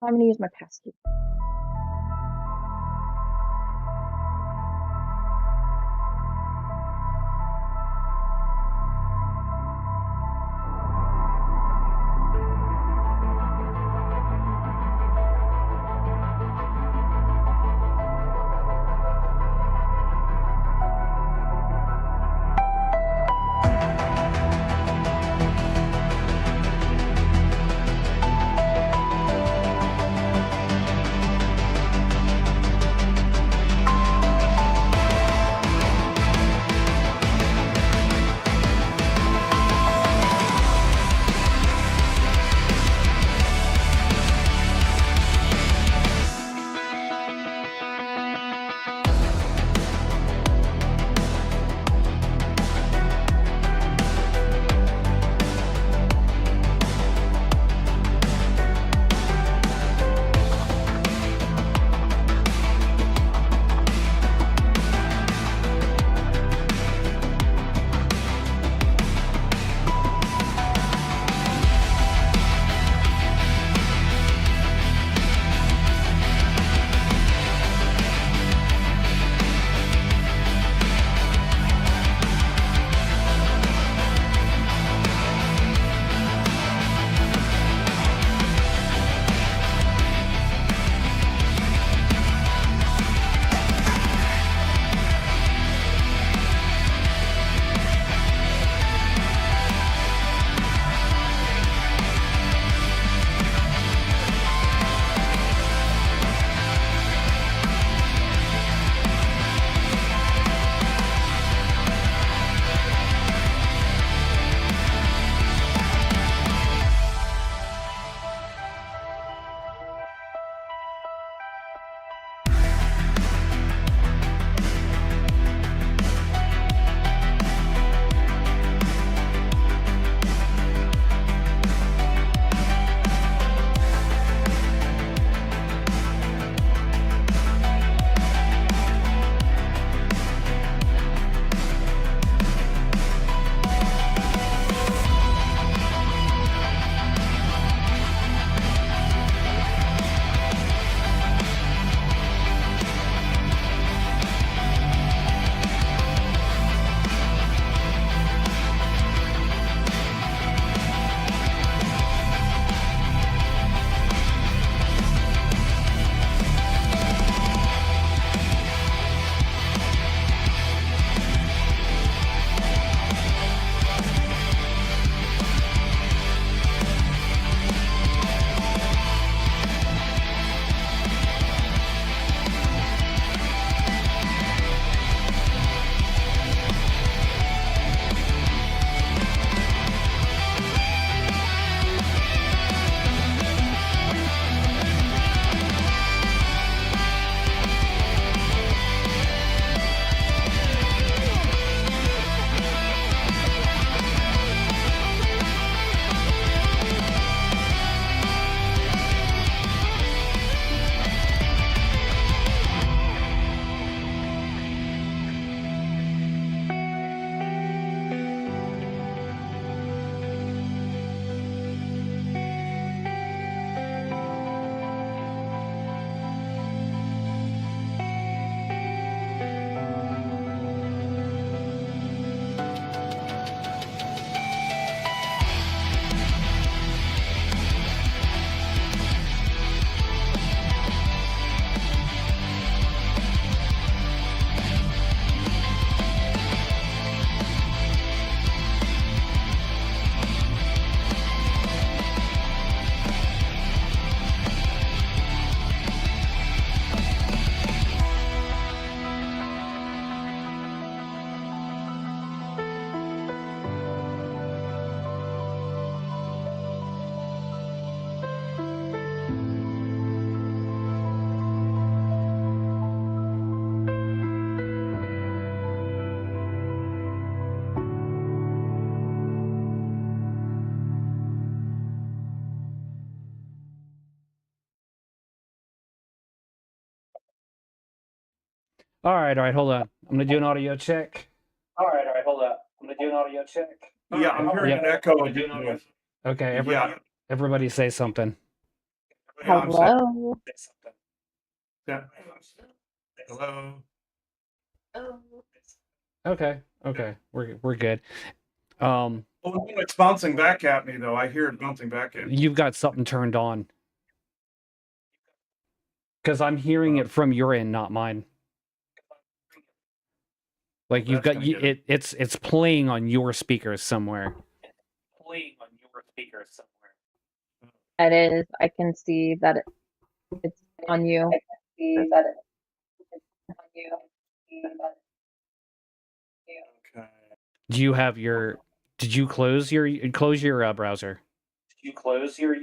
I'm gonna use my passkey. All right, hold on. I'm gonna do an audio check. Hold on. I'm gonna do an audio check. Yeah, I'm hearing Yep. an echo. Okay, Yeah. everybody say something. Yeah, I'm saying. Hello. Yeah. Hello. Okay. We're good. Oh, no, it's bouncing back at me though. I hear it bouncing back at me. You've got something turned on. Because I'm hearing it from your end, not mine. Like you've That's got gonna get it's playing on your speakers somewhere. It is. I can see that it's on you. Okay. Do you have your? Did you close your browser? You close your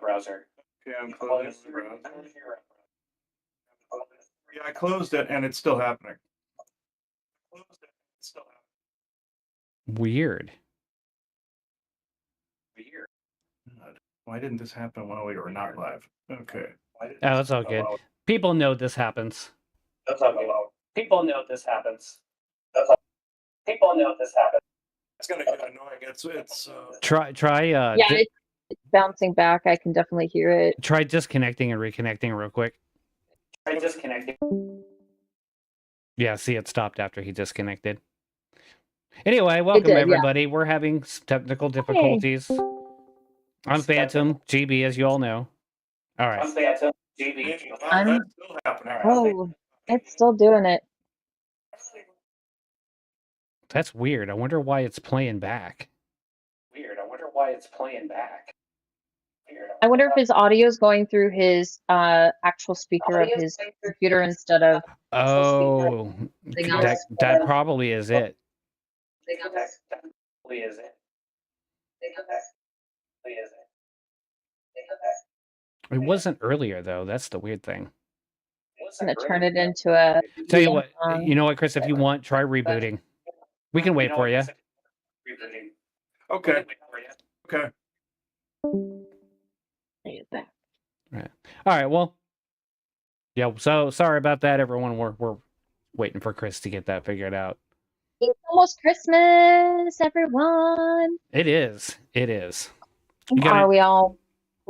browser. Okay, I'm closing the browser. Yeah, I closed it and it's still happening. Weird. Why didn't this happen while we were not live? Okay. Oh, that's all good. People know this happens. People know this happens. It's gonna get annoying. It's Try Yeah, it's bouncing back. I can definitely hear it. try disconnecting and reconnecting real quick. Try disconnecting. Yeah, see, it stopped after he disconnected. Anyway, welcome did, yeah. everybody. We're having technical difficulties. I'm Phantom, GB, as you all know. All right. I'm Phantom. GB. that's still happening. Oh, it's still doing it. That's weird. I wonder why it's playing back. I wonder if his audio is going through his actual speaker of his computer instead of. Oh, that probably is it. It wasn't earlier though. That's the weird thing. I'm gonna turn it into a. Tell you what, you know what, Chris? If you want, try rebooting. We can wait for you. Okay. Okay. Right. All right. Well. Yeah. So sorry about that, everyone. We're waiting for Chris to get that figured out. It's almost Christmas, everyone. It is. It is. Are we all?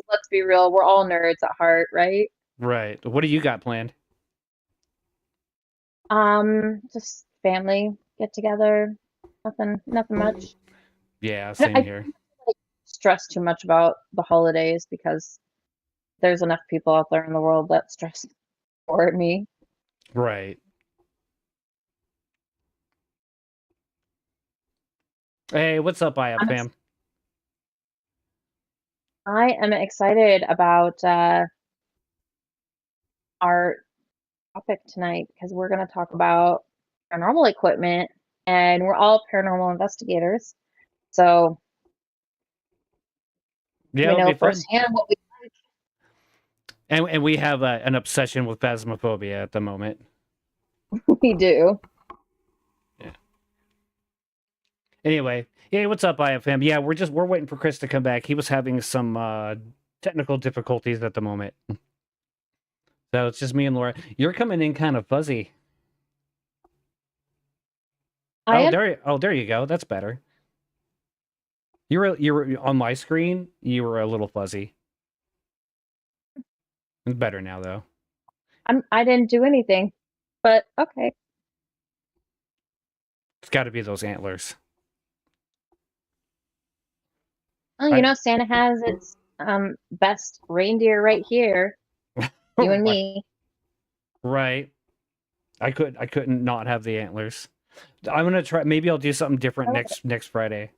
Let's be real. We're all nerds at heart, right? Right. What do you got planned? Just family get together. Nothing much. Yeah, same here. Stress too much about the holidays because there's enough people out there in the world that stress for me. Right. Hey, what's up, fam? I am excited about our topic tonight because we're going to talk about paranormal equipment, and we're all paranormal investigators, so yeah, we know firsthand what we like. And we have an obsession with Phasmophobia at the moment. We do. Yeah. Anyway, hey, what's up, IFM? Yeah, we're waiting for Chris to come back. He was having some technical difficulties at the moment. So it's just me and Laura. You're coming in kind of fuzzy. There you go. That's better. You're on my screen. You were a little fuzzy. It's better now, though. I didn't do anything, but okay. It's got to be those antlers. Oh, you know, Santa has its best reindeer right here. You and me. Right. I couldn't not have the antlers. I'm gonna try. Maybe I'll do something different next Friday.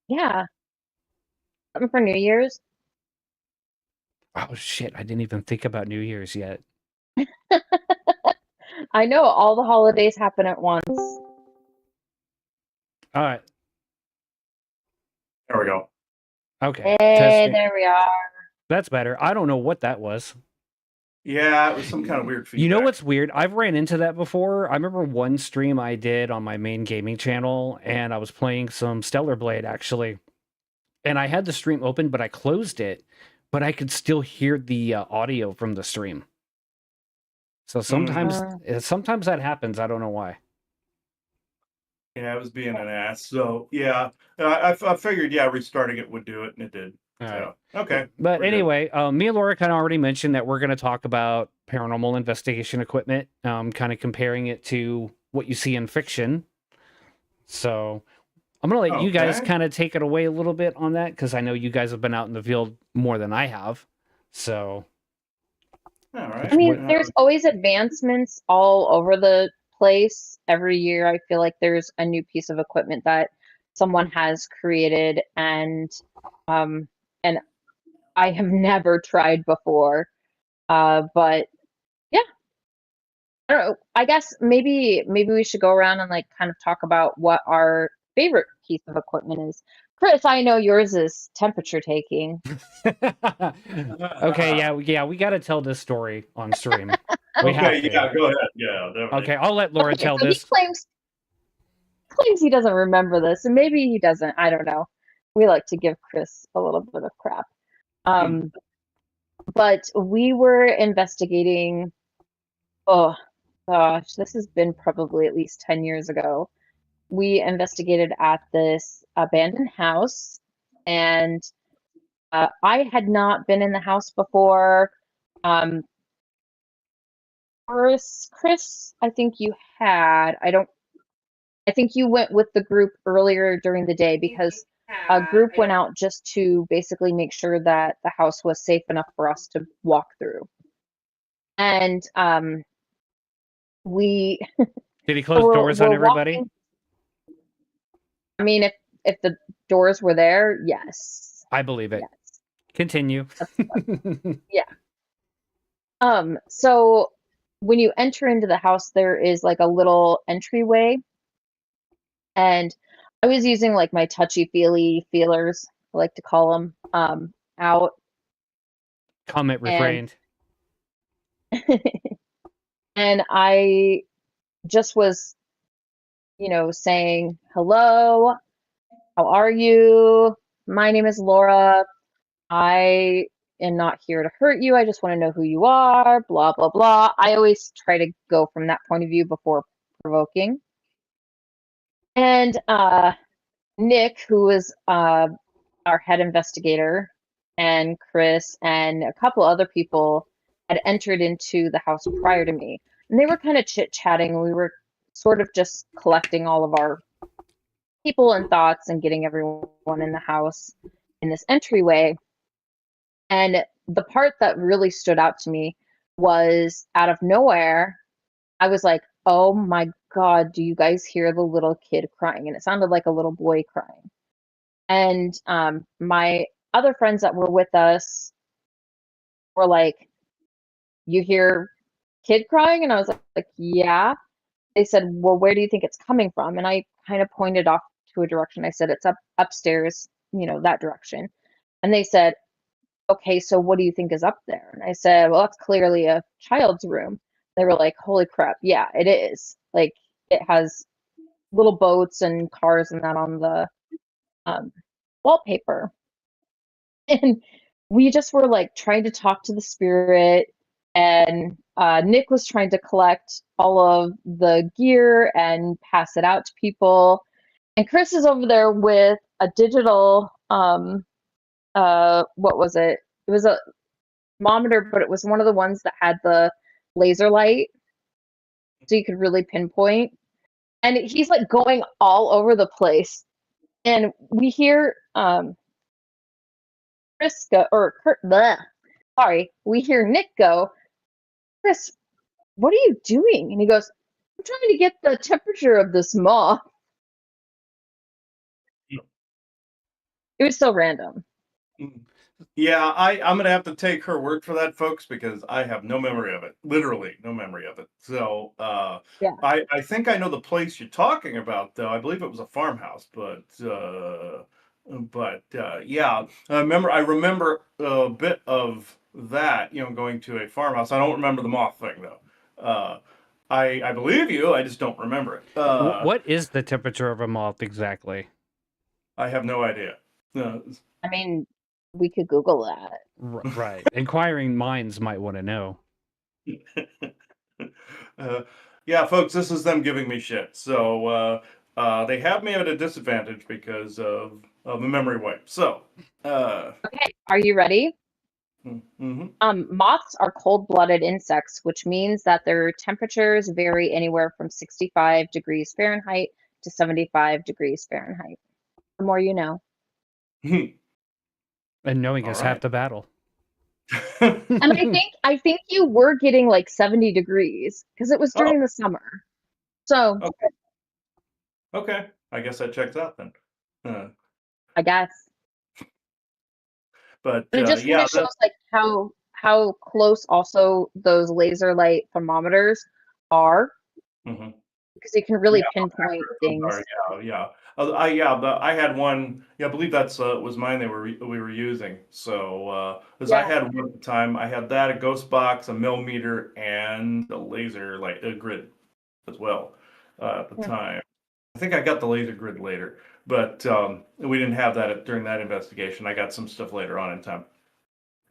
Yeah. Something for New Year's. Oh shit! I didn't even think about New Year's yet. I know all the holidays happen at once. All right. There we go. Okay. Hey, there we are. That's better. I don't know what that was. Yeah, it was some kind of weird feedback. You know what's weird? I've ran into that before. I remember one stream I did on my main gaming channel, and I was playing some Stellar Blade, actually. And I had the stream open, but I closed it, but I could still hear the audio from the stream. So sometimes that happens. I don't know why. Yeah, I was being an ass. So, yeah, I figured, restarting it would do it, and it did. All right. So, okay. But we're good. anyway, me and Laura kind of already mentioned that we're going to talk about paranormal investigation equipment, kind of comparing it to what you see in fiction. So I'm going to let you guys Okay. kind of take it away a little bit on that, because I know you guys have been out in the field more than I have. So, All right. I mean, there's always advancements all over the place. Every year, I feel like there's a new piece of equipment that someone has created, and I have never tried before. But yeah, I don't know. I guess maybe we should go around and like kind of talk about what our favorite piece of equipment is. Chris, I know yours is temperature taking. okay, yeah, we got to tell this story on stream. We have Okay, to. yeah, go ahead. Yeah, definitely. Okay, I'll let Laura Okay, tell so this. he claims he doesn't remember this, and maybe he doesn't. I don't know. We like to give Chris a little bit of crap. But we were investigating. Oh gosh, this has been probably at least 10 years ago. We investigated at this abandoned house, and I had not been in the house before. Um, Chris, I think you had. I think you went with the group earlier during the day because a group went out just to basically make sure that the house was safe enough for us to walk through. And we Did he close doors on everybody? walking. I mean, if the doors were there, yes. I believe it. Yes. Continue. Yeah. So when you enter into the house, there is like a little entryway, and I was using like my touchy-feely feelers, I like to call them, out, Comment and refrained. and I just was, saying, "Hello, how are you? My name is Laura. I am not here to hurt you. I just want to know who you are, blah, blah, blah." I always try to go from that point of view before provoking. And Nick, who was our head investigator, and Chris and a couple other people had entered into the house prior to me. And they were kind of chit-chatting. We were sort of just collecting all of our people and thoughts and getting everyone in the house in this entryway. And the part that really stood out to me was out of nowhere, I was like, "Oh my God, do you guys hear the little kid crying?" And it sounded like a little boy crying. And my other friends that were with us were like, "You hear kid crying?" And I was like, "Yeah." They said, "Well, where do you think it's coming from?" And I kind of pointed off to a direction. I said, "It's upstairs, that direction." And they said, "Okay, so what do you think is up there?" And I said, "Well, that's clearly a child's room." They were like, "Holy crap, yeah, it is. Like, it has little boats and cars and that on the wallpaper." And we just were like trying to talk to the spirit, and Nick was trying to collect all of the gear and pass it out to people. And Chris is over there with a digital, what was it? It was a thermometer, but it was one of the ones that had the laser light, so you could really pinpoint. And he's like going all over the place. And we hear Chris go, or Kurt, bleh, sorry, we hear Nick go, "Chris, what are you doing?" And he goes, "I'm trying to get the temperature of this moth." It was so random. Yeah, I'm gonna have to take her word for that, folks, because I have no memory of it. Literally, no memory of it. So, Yeah. I think I know the place you're talking about, though. I believe it was a farmhouse, yeah, I remember a bit of that. Going to a farmhouse. I don't remember the moth thing though. I believe you. I just don't remember it. What is the temperature of a moth exactly? I have no idea. I mean, we could Google that. Right. Inquiring minds might want to know. Yeah, folks, this is them giving me shit. So they have me at a disadvantage because of of a memory wipe. So, Okay, are you ready? mm-hmm. Moths are cold-blooded insects, which means that their temperatures vary anywhere from 65 degrees Fahrenheit to 75 degrees Fahrenheit. The more you know. And knowing All is half right. the battle. And I think you were getting like 70 degrees because it was Oh, during the summer. So okay. Okay. I guess that checks out then. I guess. But And it just kind yeah, of shows like how close also those laser light thermometers are mhm. because you can Yeah, really pinpoint those things. are, yeah. But I had one. Yeah, I believe that's was mine. We were using. So because I Yeah. had one at the time, I had that a ghost box, a millimeter, and a laser like a grid as well at the Hmm. time. I think I got the laser grid later, but we didn't have that during that investigation. I got some stuff later on in time.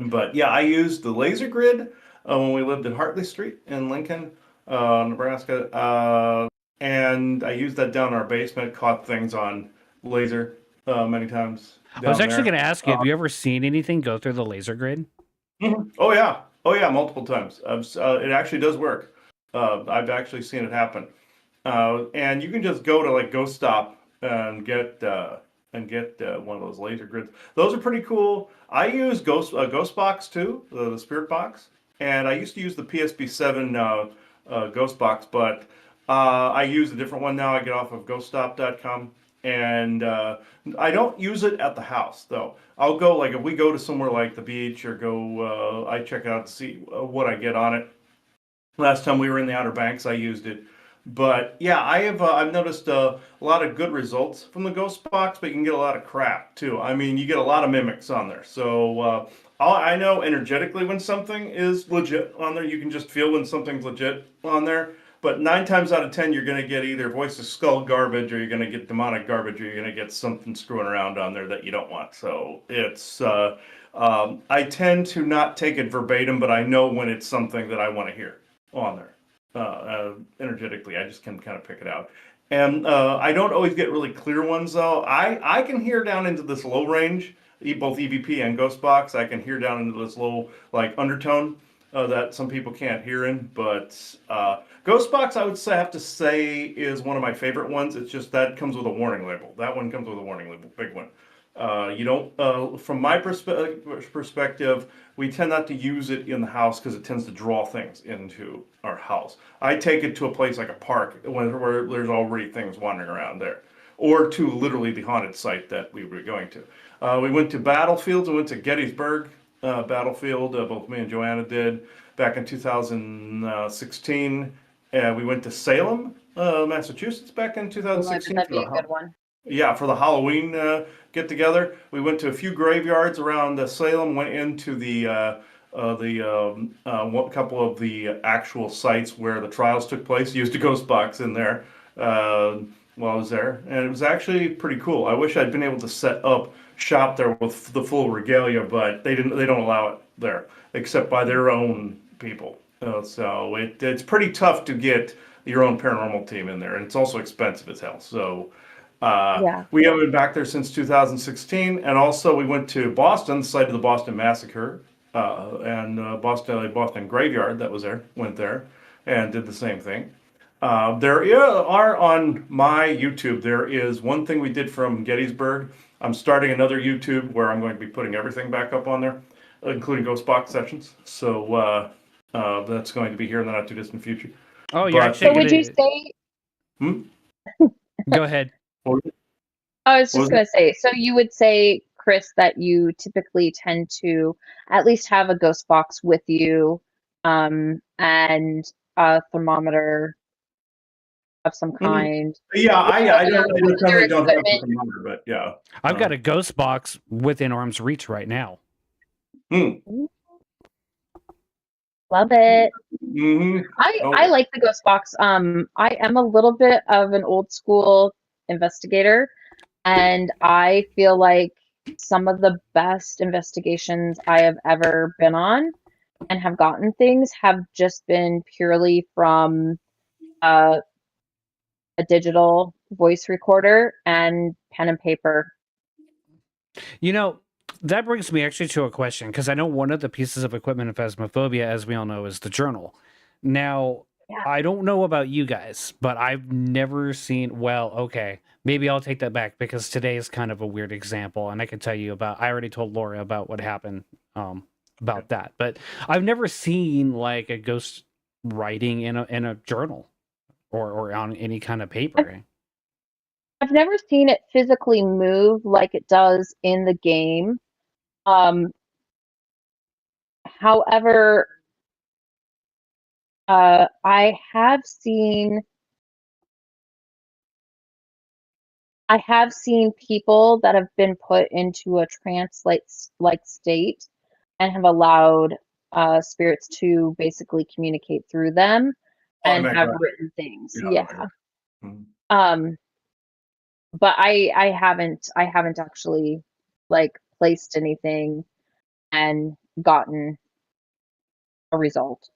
But yeah, I used the laser grid when we lived in Hartley Street in Lincoln, Nebraska, and I used that down in our basement. Caught things on laser many times I was down actually there. going to ask you, have you ever seen anything go through the laser grid? Oh yeah, multiple times. It actually does work. I've actually seen it happen. And you can just go to like Ghost Stop and get one of those laser grids. Those are pretty cool. I use Ghost Box too, the Spirit Box, and I used to use the PSP7 Ghost Box, but I use a different one now. I get off of GhostStop.com, and I don't use it at the house though. I'll go like if we go to somewhere like the beach or go, I check it out to see what I get on it. Last time we were in the Outer Banks, I used it. But yeah, I've noticed a lot of good results from the Ghost Box, but you can get a lot of crap too. I mean, you get a lot of mimics on there. So I know energetically when something is legit on there. You can just feel when something's legit on there. But 9 times out of 10, you're going to get either voice of skull garbage, or you're going to get demonic garbage, or you're going to get something screwing around on there that you don't want. So I tend to not take it verbatim, but I know when it's something that I want to hear on there energetically. I just can kind of pick it out. And I don't always get really clear ones though. I can hear down into this low range, both EVP and Ghost Box. I can hear down into this low like undertone that some people can't hear in. But Ghost Box, I would say, have to say, is one of my favorite ones. It's just that comes with a warning label. That one comes with a warning label, big one. You don't, from my perspective, we tend not to use it in the house because it tends to draw things into our house. I take it to a place like a park where there's already things wandering around there, or to literally the haunted site that we were going to. We went to battlefields. We went to Gettysburg Battlefield. Both me and Joanna did back in 2016. We went to Salem, Massachusetts, back in Oh, I bet 2016 that'd for be the a good one. yeah, for the Halloween get together. We went to a few graveyards around Salem. Went into one couple of the actual sites where the trials took place. Used a ghost box in there while I was there, and it was actually pretty cool. I wish I'd been able to set up shop there with the full regalia, but they didn't. They don't allow it there except by their own people. So it's pretty tough to get your own paranormal team in there, and it's also expensive as hell. So. Yeah. We haven't been back there since 2016, and also we went to Boston, the site of the Boston Massacre, and Boston Graveyard that was there. Went there and did the same thing. Are on my YouTube. There is one thing we did from Gettysburg. I'm starting another YouTube where I'm going to be putting everything back up on there, including ghost box sessions. So that's going to be here in the not too distant future. Oh, you're But actually So would you going say, hmm? to go ahead. I was What just was gonna say, so you would say, Chris, that you typically tend to at least have a ghost box with you, and a thermometer of some it? kind, Yeah, I other definitely don't have the equipment. thermometer, but yeah. I've got a ghost box within arm's reach right now. Hmm. Love it. Mm-hmm. I Oh, like the ghost box. I am a little bit of an old school investigator, and I feel like some of the best investigations I have ever been on and have gotten things have just been purely from uh, a digital voice recorder and pen and paper. You know, that brings me actually to a question because I know one of the pieces of equipment in Phasmophobia, as we all know, is the journal. Now, Yeah. I don't know about you guys, but I've never seen. Well, okay, maybe I'll take that back because today is kind of a weird example, and I can tell you about. I already told Laura about what happened about that, but I've never seen like a ghost writing in a journal or on any kind of paper. I've never seen it physically move like it does in the game. However, I have seen people that have been put into a trance-like state and have allowed spirits to basically communicate through them and Automatic have writing. written things. Yeah. Yeah. Mhm. But I haven't actually like placed anything and gotten a result.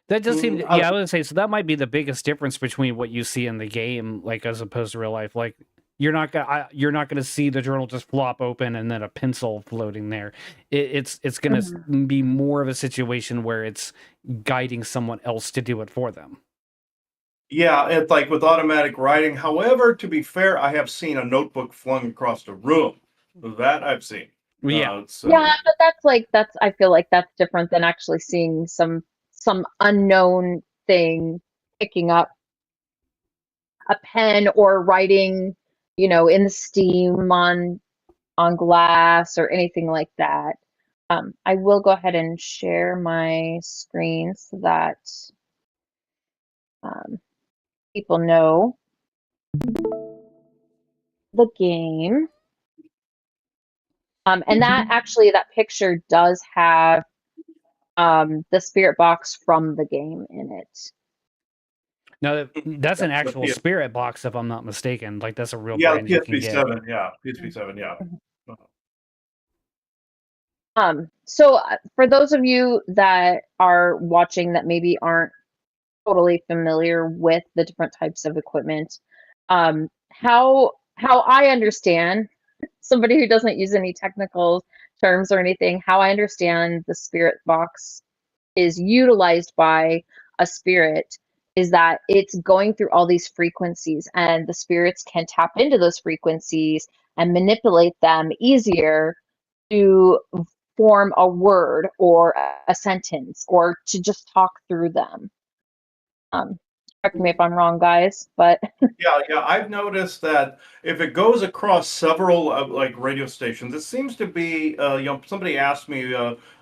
That does seem I yeah, I would say so that might be the biggest difference between what you see in the game, like as opposed to real life. Like you're not gonna see the journal just flop open and then a pencil floating there. It's gonna be more of a situation where it's guiding someone else to do it for them. Yeah, it's like with automatic writing. However, to be fair, I have seen a notebook flung across the room. That I've seen. Well, yeah. So Yeah, but that's I feel like that's different than actually seeing some unknown thing picking up a pen or writing, in the steam on glass or anything like that. I will go ahead and share my screen so that um, people know the game. And that picture does have the spirit box from the game in it. No, that's an yeah, actual spirit box, if I'm not mistaken. Like that's a real yeah, brand you can PSP get. 7, yeah, PSP 7, yeah. So for those of you that are watching that maybe aren't totally familiar with the different types of equipment, how I understand, somebody who doesn't use any technical terms or anything, how I understand the spirit box is utilized by a spirit is that it's going through all these frequencies and the spirits can tap into those frequencies and manipulate them easier to form a word or a sentence or to just talk through them. Correct me if I'm wrong, guys, but Yeah, I've noticed that if it goes across several like radio stations, it seems to be somebody asked me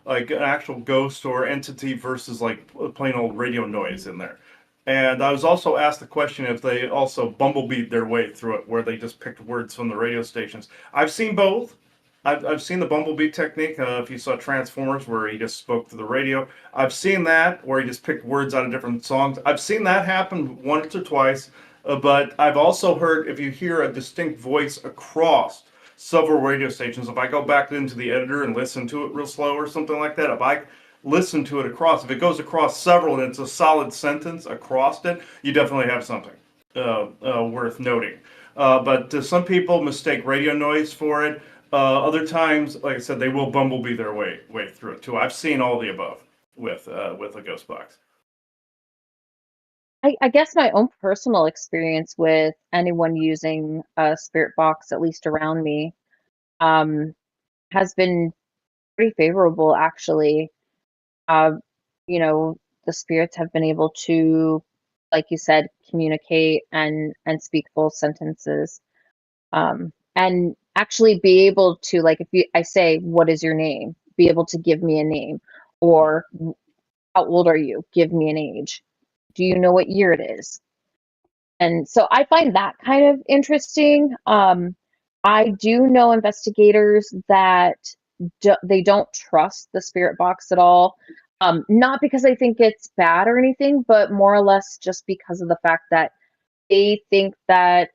like an actual ghost or entity versus like plain old radio noise in there. And I was also asked the question if they also bumblebeat their way through it, where they just picked words from the radio stations. I've seen both. I've seen the bumblebee technique. If you saw Transformers, where he just spoke through the radio, I've seen that where he just picked words out of different songs. I've seen that happen once or twice, but I've also heard if you hear a distinct voice across several radio stations. If I go back into the editor and listen to it real slow or something like that, if I listen to it across, if it goes across several and it's a solid sentence across it, you definitely have something worth noting. But some people mistake radio noise for it. Other times, like I said, they will bumblebee their way through it too. I've seen all the above with a ghost box. I guess my own personal experience with anyone using a spirit box, at least around me, um, has been pretty favorable, actually. Uh, you know, the spirits have been able to, like you said, communicate and speak full sentences, and actually be able to, like, if I say, "What is your name?" Be able to give me a name, or "How old are you?" Give me an age. Do you know what year it is? And so I find that kind of interesting. I do know investigators that they don't trust the spirit box at all. Not because I think it's bad or anything, but more or less just because of the fact that they think that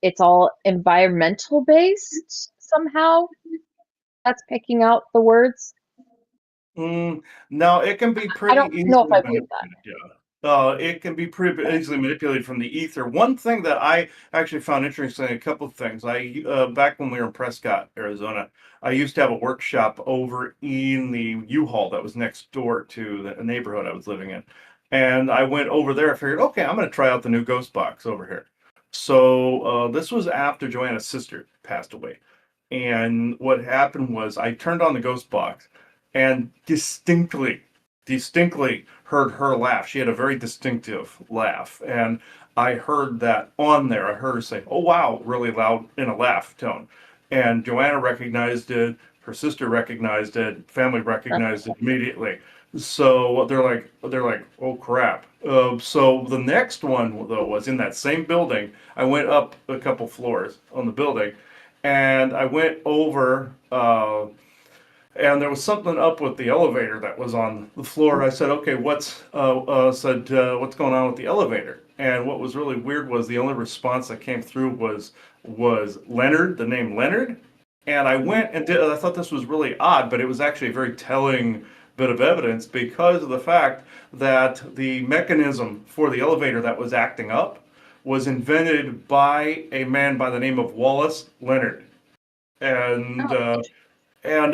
it's all environmental based somehow. That's picking out the words. No, it can be I pretty don't know if easily I believe that. manipulated. Yeah. It can be pretty easily manipulated from the ether. One thing that I actually found interesting, a couple of things. Back when we were in Prescott, Arizona, I used to have a workshop over in the U-Haul that was next door to the neighborhood I was living in. And I went over there. I figured, okay, I'm going to try out the new Ghost Box over here. So this was after Joanna's sister passed away. And what happened was I turned on the Ghost Box and distinctly heard her laugh. She had a very distinctive laugh. And I heard that on there. I heard her say, "Oh, wow," really loud in a laugh tone. And Joanna recognized it. Her sister recognized it. Family recognized it immediately. So they're like, "Oh crap." So the next one though was in that same building. I went up a couple floors on the building, and I went over. And there was something up with the elevator that was on the floor. I said, "Okay, what's going on with the elevator?" And what was really weird was the only response that came through was Leonard, the name Leonard. And I went and I thought this was really odd, but it was actually a very telling bit of evidence because of the fact that the mechanism for the elevator that was acting up was invented by a man by the name of Wallace Leonard. And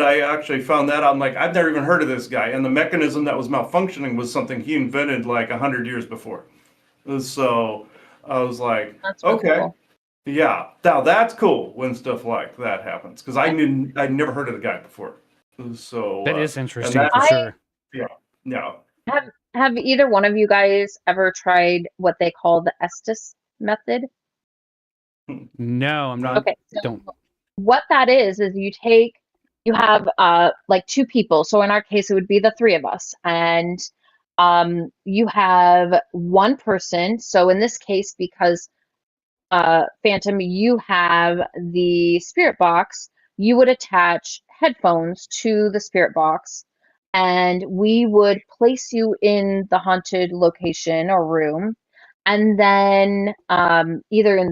I actually found that out. I'm like, I've never even heard of this guy. And the mechanism that was malfunctioning was something he invented like 100 years before. So I was like, That's really okay, cool. yeah, now that's cool when stuff like that happens because I'd never heard of the guy before. So That is interesting that, for sure. yeah. Have either one of you guys ever tried what they call the Estes method? No, I'm not. Okay, so Don't. what that is you have like two people. So in our case, it would be the three of us, and you have one person. So in this case, because Phantom, you have the spirit box, you would attach headphones to the spirit box, and we would place you in the haunted location or room, and then either in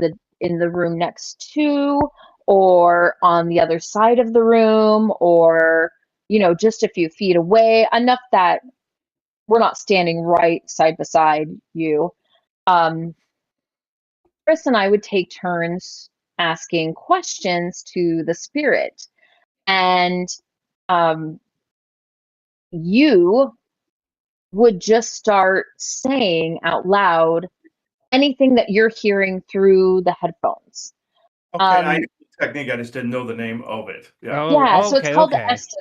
the room next to or on the other side of the room or just a few feet away, enough that we're not standing right side beside you. Chris and I would take turns asking questions to the spirit, and you would just start saying out loud anything that you're hearing through the headphones. Okay, I knew the technique. I just didn't know the name of it. Yeah. Oh, Yeah, so it's okay, called okay. the Estes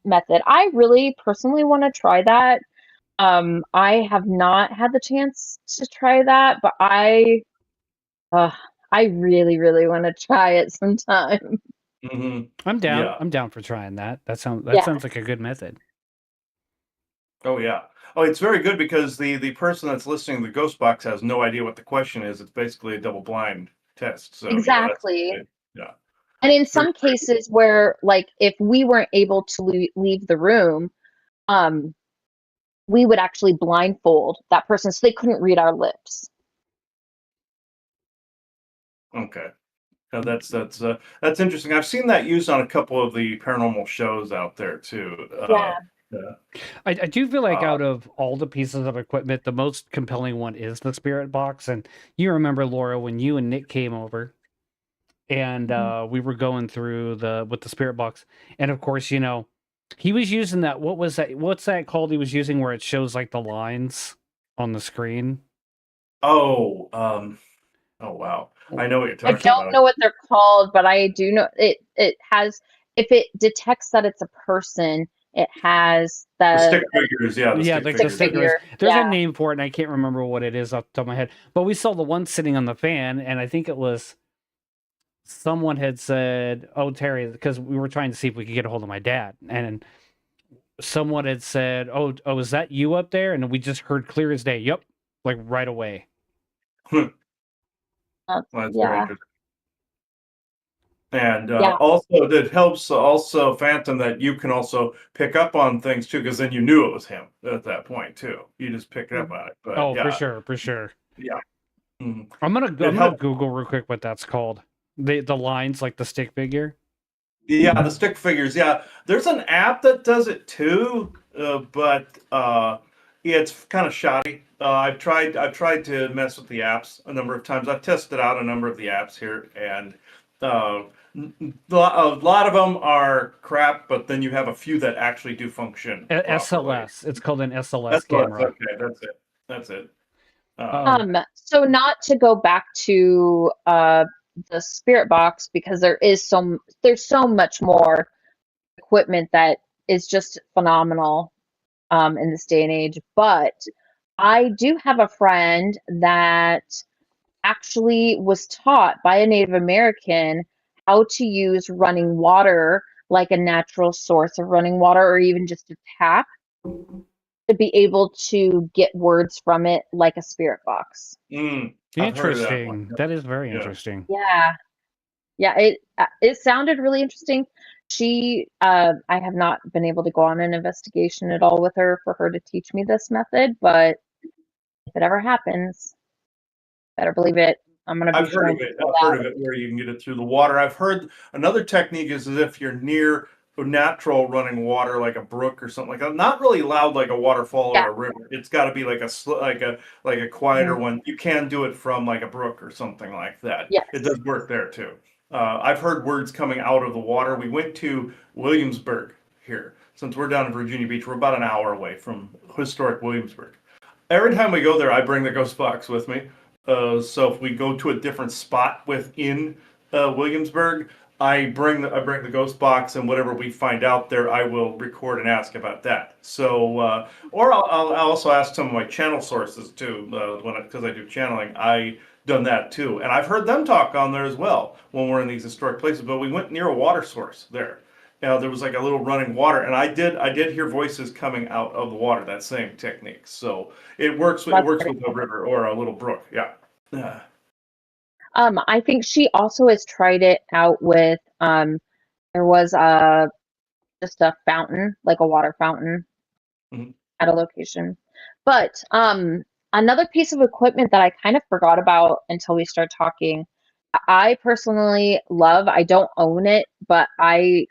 method. I really personally want to try that. I have not had the chance to try that, but I really, really want to try it sometime. Mm-hmm. I'm down. Yeah. I'm down for trying that. That sounds Yeah. like a good method. Oh yeah. Oh, it's very good because the person that's listening to the Ghost Box has no idea what the question is. It's basically a double blind test. So Exactly. yeah. And in It's very some cases where, like, if we weren't able to leave the room, we would actually blindfold that person so they couldn't read our lips. okay. No, that's interesting. I've seen that used on a couple of the paranormal shows out there too. Yeah. I do feel like out of all the pieces of equipment, the most compelling one is the spirit box. And you remember, Laura, when you and Nick came over and we were going through with the spirit box, and of course, he was using that. What's that called? He was using where it shows like the lines on the screen. Oh, oh wow. I know what you're I talking about. don't know what they're called, but I do know it has, if it detects that it's a person, it has The stick figures, yeah. The stick stickers. figure. There's Yeah. a name for it, and I can't remember what it is off the top of my head. But we saw the one sitting on the fan, and I think it was someone had said, "Oh, Terry," because we were trying to see if we could get a hold of my dad, and someone had said, "Oh, is that you up there?" And we just heard clear as day. Yep, like right away. Well, that's very Yeah. interesting. And Yeah. also, it helps also Phantom that you can also pick up on things too, because then you knew it was him at that point too. You just picked up on it. But Oh, yeah, for sure. yeah. Mhm. I'm gonna helped. Google real quick what that's called. The lines like the stick figure. Yeah, the stick figures. Yeah, there's an app that does it too, but it's kind of shoddy. I've tried to mess with the apps a number of times. I've tested out a number of the apps here, and a lot of them are crap. But then you have a few that actually do function properly. SLS. It's called an SLS That's what. camera. Okay, that's it. That's it. So not to go back to the spirit box because there's so much more equipment that is just phenomenal in this day and age. But I do have a friend that actually was taught by a Native American how to use running water like a natural source of running water or even just a tap to be able to get words from it like a spirit box. I've heard of that one. Interesting. That is very Yeah. interesting. Yeah. Yeah, it sounded really interesting. I have not been able to go on an investigation at all with her for her to teach me this method, but if it ever happens, better believe it. I'm gonna be I've heard showing of it. people I've heard that. of it where you can get it through the water. I've heard another technique is as if you're near natural running water, like a brook or something like that. Not really loud like a waterfall Yeah. or a river. It's got to be like a quieter Mhm. one. You can do it from like a brook or something like that. Yes. It does work there too. I've heard words coming out of the water. We went to Williamsburg here. Since we're down in Virginia Beach, we're about an hour away from historic Williamsburg. Every time we go there, I bring the ghost box with me. So if we go to a different spot within Williamsburg, I bring the ghost box, and whatever we find out there, I will record and ask about that. So, or I'll also ask some of my channel sources too, because I do channeling. I done that too, and I've heard them talk on there as well when we're in these historic places. But we went near a water source there. There was like a little running water, and I did hear voices coming out of the water. That same technique, so it works. It That's works pretty with a cool. river or a little brook. Yeah. Yeah. I think she also has tried it out with there was just a fountain, like a water fountain Mhm. at a location. But another piece of equipment that I kind of forgot about until we start talking, I personally love, I don't own it, but I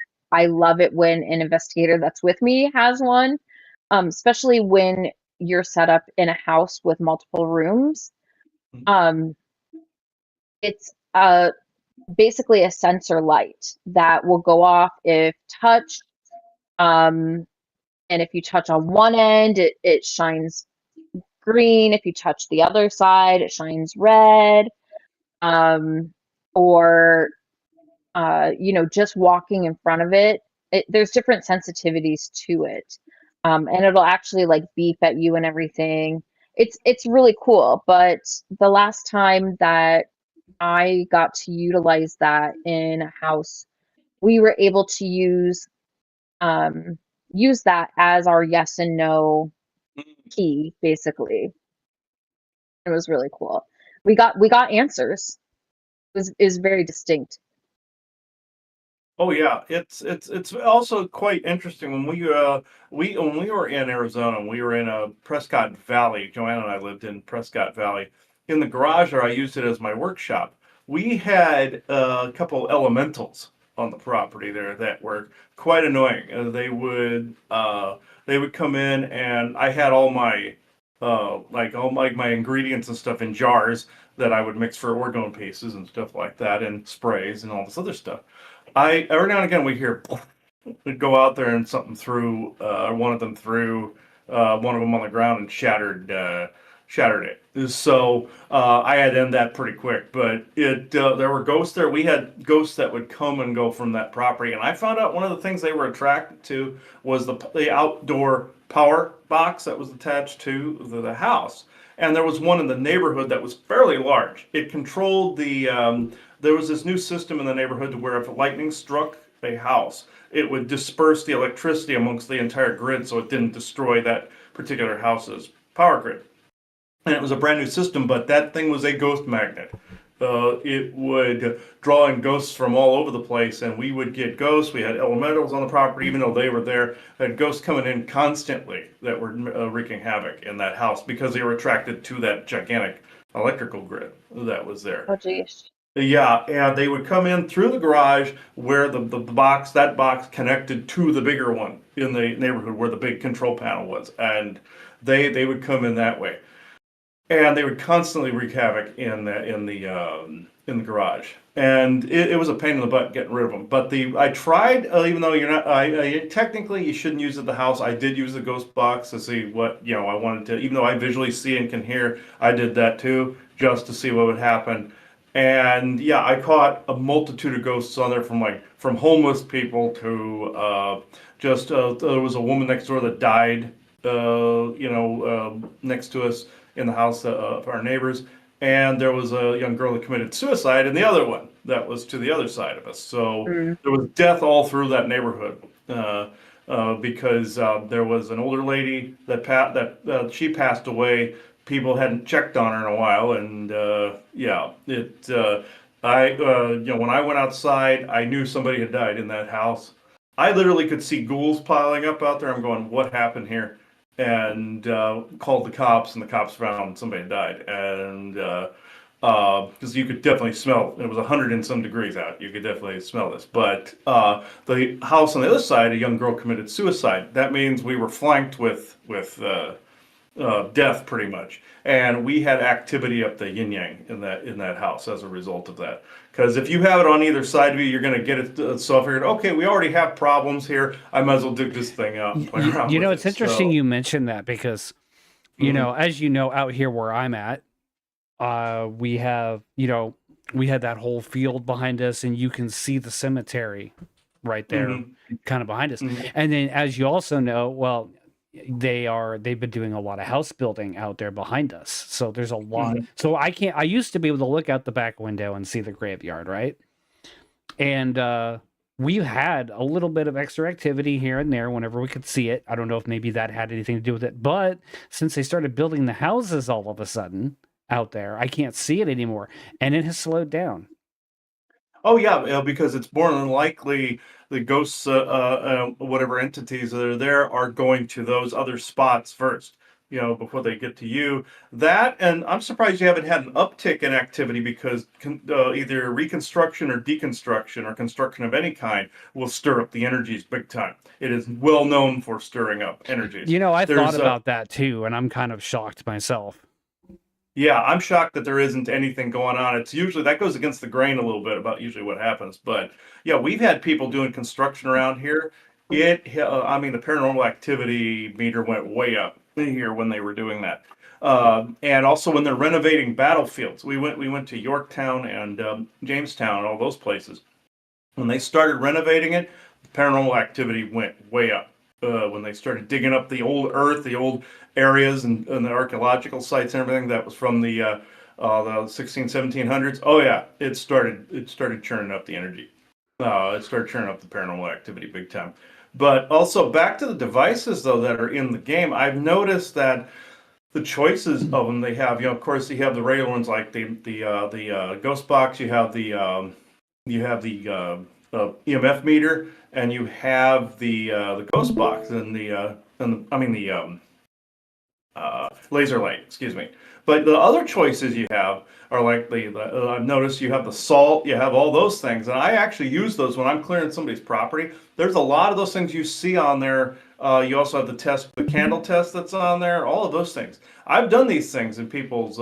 love it when an investigator that's with me has one, especially when you're set up in a house with multiple rooms. Mhm. It's basically a sensor light that will go off if touched. Um, and if you touch on one end, it shines green. If you touch the other side, it shines red. Or just walking in front of there's different sensitivities to it. And it'll actually like beep at you and everything. It's really cool. But the last time that I got to utilize that in a house, we were able to um, use that as our yes and no key, basically. It was really cool. We got answers. It was very distinct. Oh yeah, it's also quite interesting when we were in Arizona, we were in a Prescott Valley. Joanna and I lived in Prescott Valley. In the garage there, I used it as my workshop. We had a couple elementals on the property there that were quite annoying. They would come in, and I had all my my ingredients and stuff in jars that I would mix for orgone pieces and stuff like that, and sprays and all this other stuff. I every now and again we hear we'd go out there and something threw one of them threw one of them on the ground and shattered it. So I had to end that pretty quick. But it there were ghosts there. We had ghosts that would come and go from that property, and I found out one of the things they were attracted to was the outdoor power box that was attached to the house. And there was one in the neighborhood that was fairly large. It controlled there was this new system in the neighborhood to where if lightning struck a house, it would disperse the electricity amongst the entire grid so it didn't destroy that particular house's power grid. And it was a brand new system, but that thing was a ghost magnet. It would draw in ghosts from all over the place, and we would get ghosts. We had elementals on the property, even though they were there. We had ghosts coming in constantly that were wreaking havoc in that house because they were attracted to that gigantic electrical grid that was there. Oh geez. Yeah, and they would come in through the garage where the box, that box connected to the bigger one in the neighborhood where the big control panel was. And they would come in that way. And they would constantly wreak havoc in the garage, and it was a pain in the butt getting rid of them. But I tried, even though you're not, technically you shouldn't use it at the house. I did use the ghost box to see what I wanted to. Even though I visually see and can hear, I did that too just to see what would happen. And yeah, I caught a multitude of ghosts on there from homeless people to just there was a woman next door that died, next to us in the house of our neighbors, and there was a young girl that committed suicide in the other one that was to the other side of us. So Mm. there was death all through that neighborhood. Because there was an older lady that she passed away. People hadn't checked on her in a while, and yeah, when I went outside, I knew somebody had died in that house. I literally could see ghouls piling up out there. I'm going, what happened here? And called the cops, and the cops found somebody had died, and because you could definitely smell it. It was 100 and some degrees out. You could definitely smell this. But the house on the other side, a young girl committed suicide. That means we were flanked with death pretty much, and we had activity up the yin yang in that house as a result of that. Because if you have it on either side of you, you're going to get it. So I figured, okay, we already have problems here. I might as well dig this thing out and play around with it. It's interesting you mentioned that because, as you know, out here where I'm at, we have, we had that whole field behind us, and you can see the cemetery right there, kind of behind us. And then, as you also know, well, they've been doing a lot of house building out there behind us. So there's a lot. So I used to be able to look out the back window and see the graveyard, right? And we've had a little bit of extra activity here and there whenever we could see it. I don't know if maybe that had anything to do with it, but since they started building the houses all of a sudden out there, I can't see it anymore, and it has slowed down. Oh yeah, because it's more than likely the ghosts, whatever entities that are there, are going to those other spots first, before they get to you. That, and I'm surprised you haven't had an uptick in activity because either reconstruction or deconstruction or construction of any kind will stir up the energies big time. It is well known for stirring up energies. I thought about that too, and I'm kind of shocked myself. Yeah, I'm shocked that there isn't anything going on. It's usually that goes against the grain a little bit about usually what happens. But yeah, we've had people doing construction around here. I mean, the paranormal activity meter went way up here when they were doing that. And also when they're renovating battlefields, we went to Yorktown and Jamestown, all those places. When they started renovating it, the paranormal activity went way up. When they started digging up the old earth, the old areas and the archaeological sites and everything that was from the 1700s. Oh yeah, it started churning up the energy. It started churning up the paranormal activity big time. But also back to the devices though that are in the game, I've noticed that the choices of them they have, of course you have the regular ones like the ghost box, you have the EMF meter, and you have the ghost box and the laser light, excuse me. But the other choices you have are like I've noticed you have the salt, you have all those things, and I actually use those when I'm clearing somebody's property. There's a lot of those things you see on there. You also have the candle test that's on there, all of those things. I've done these things in people's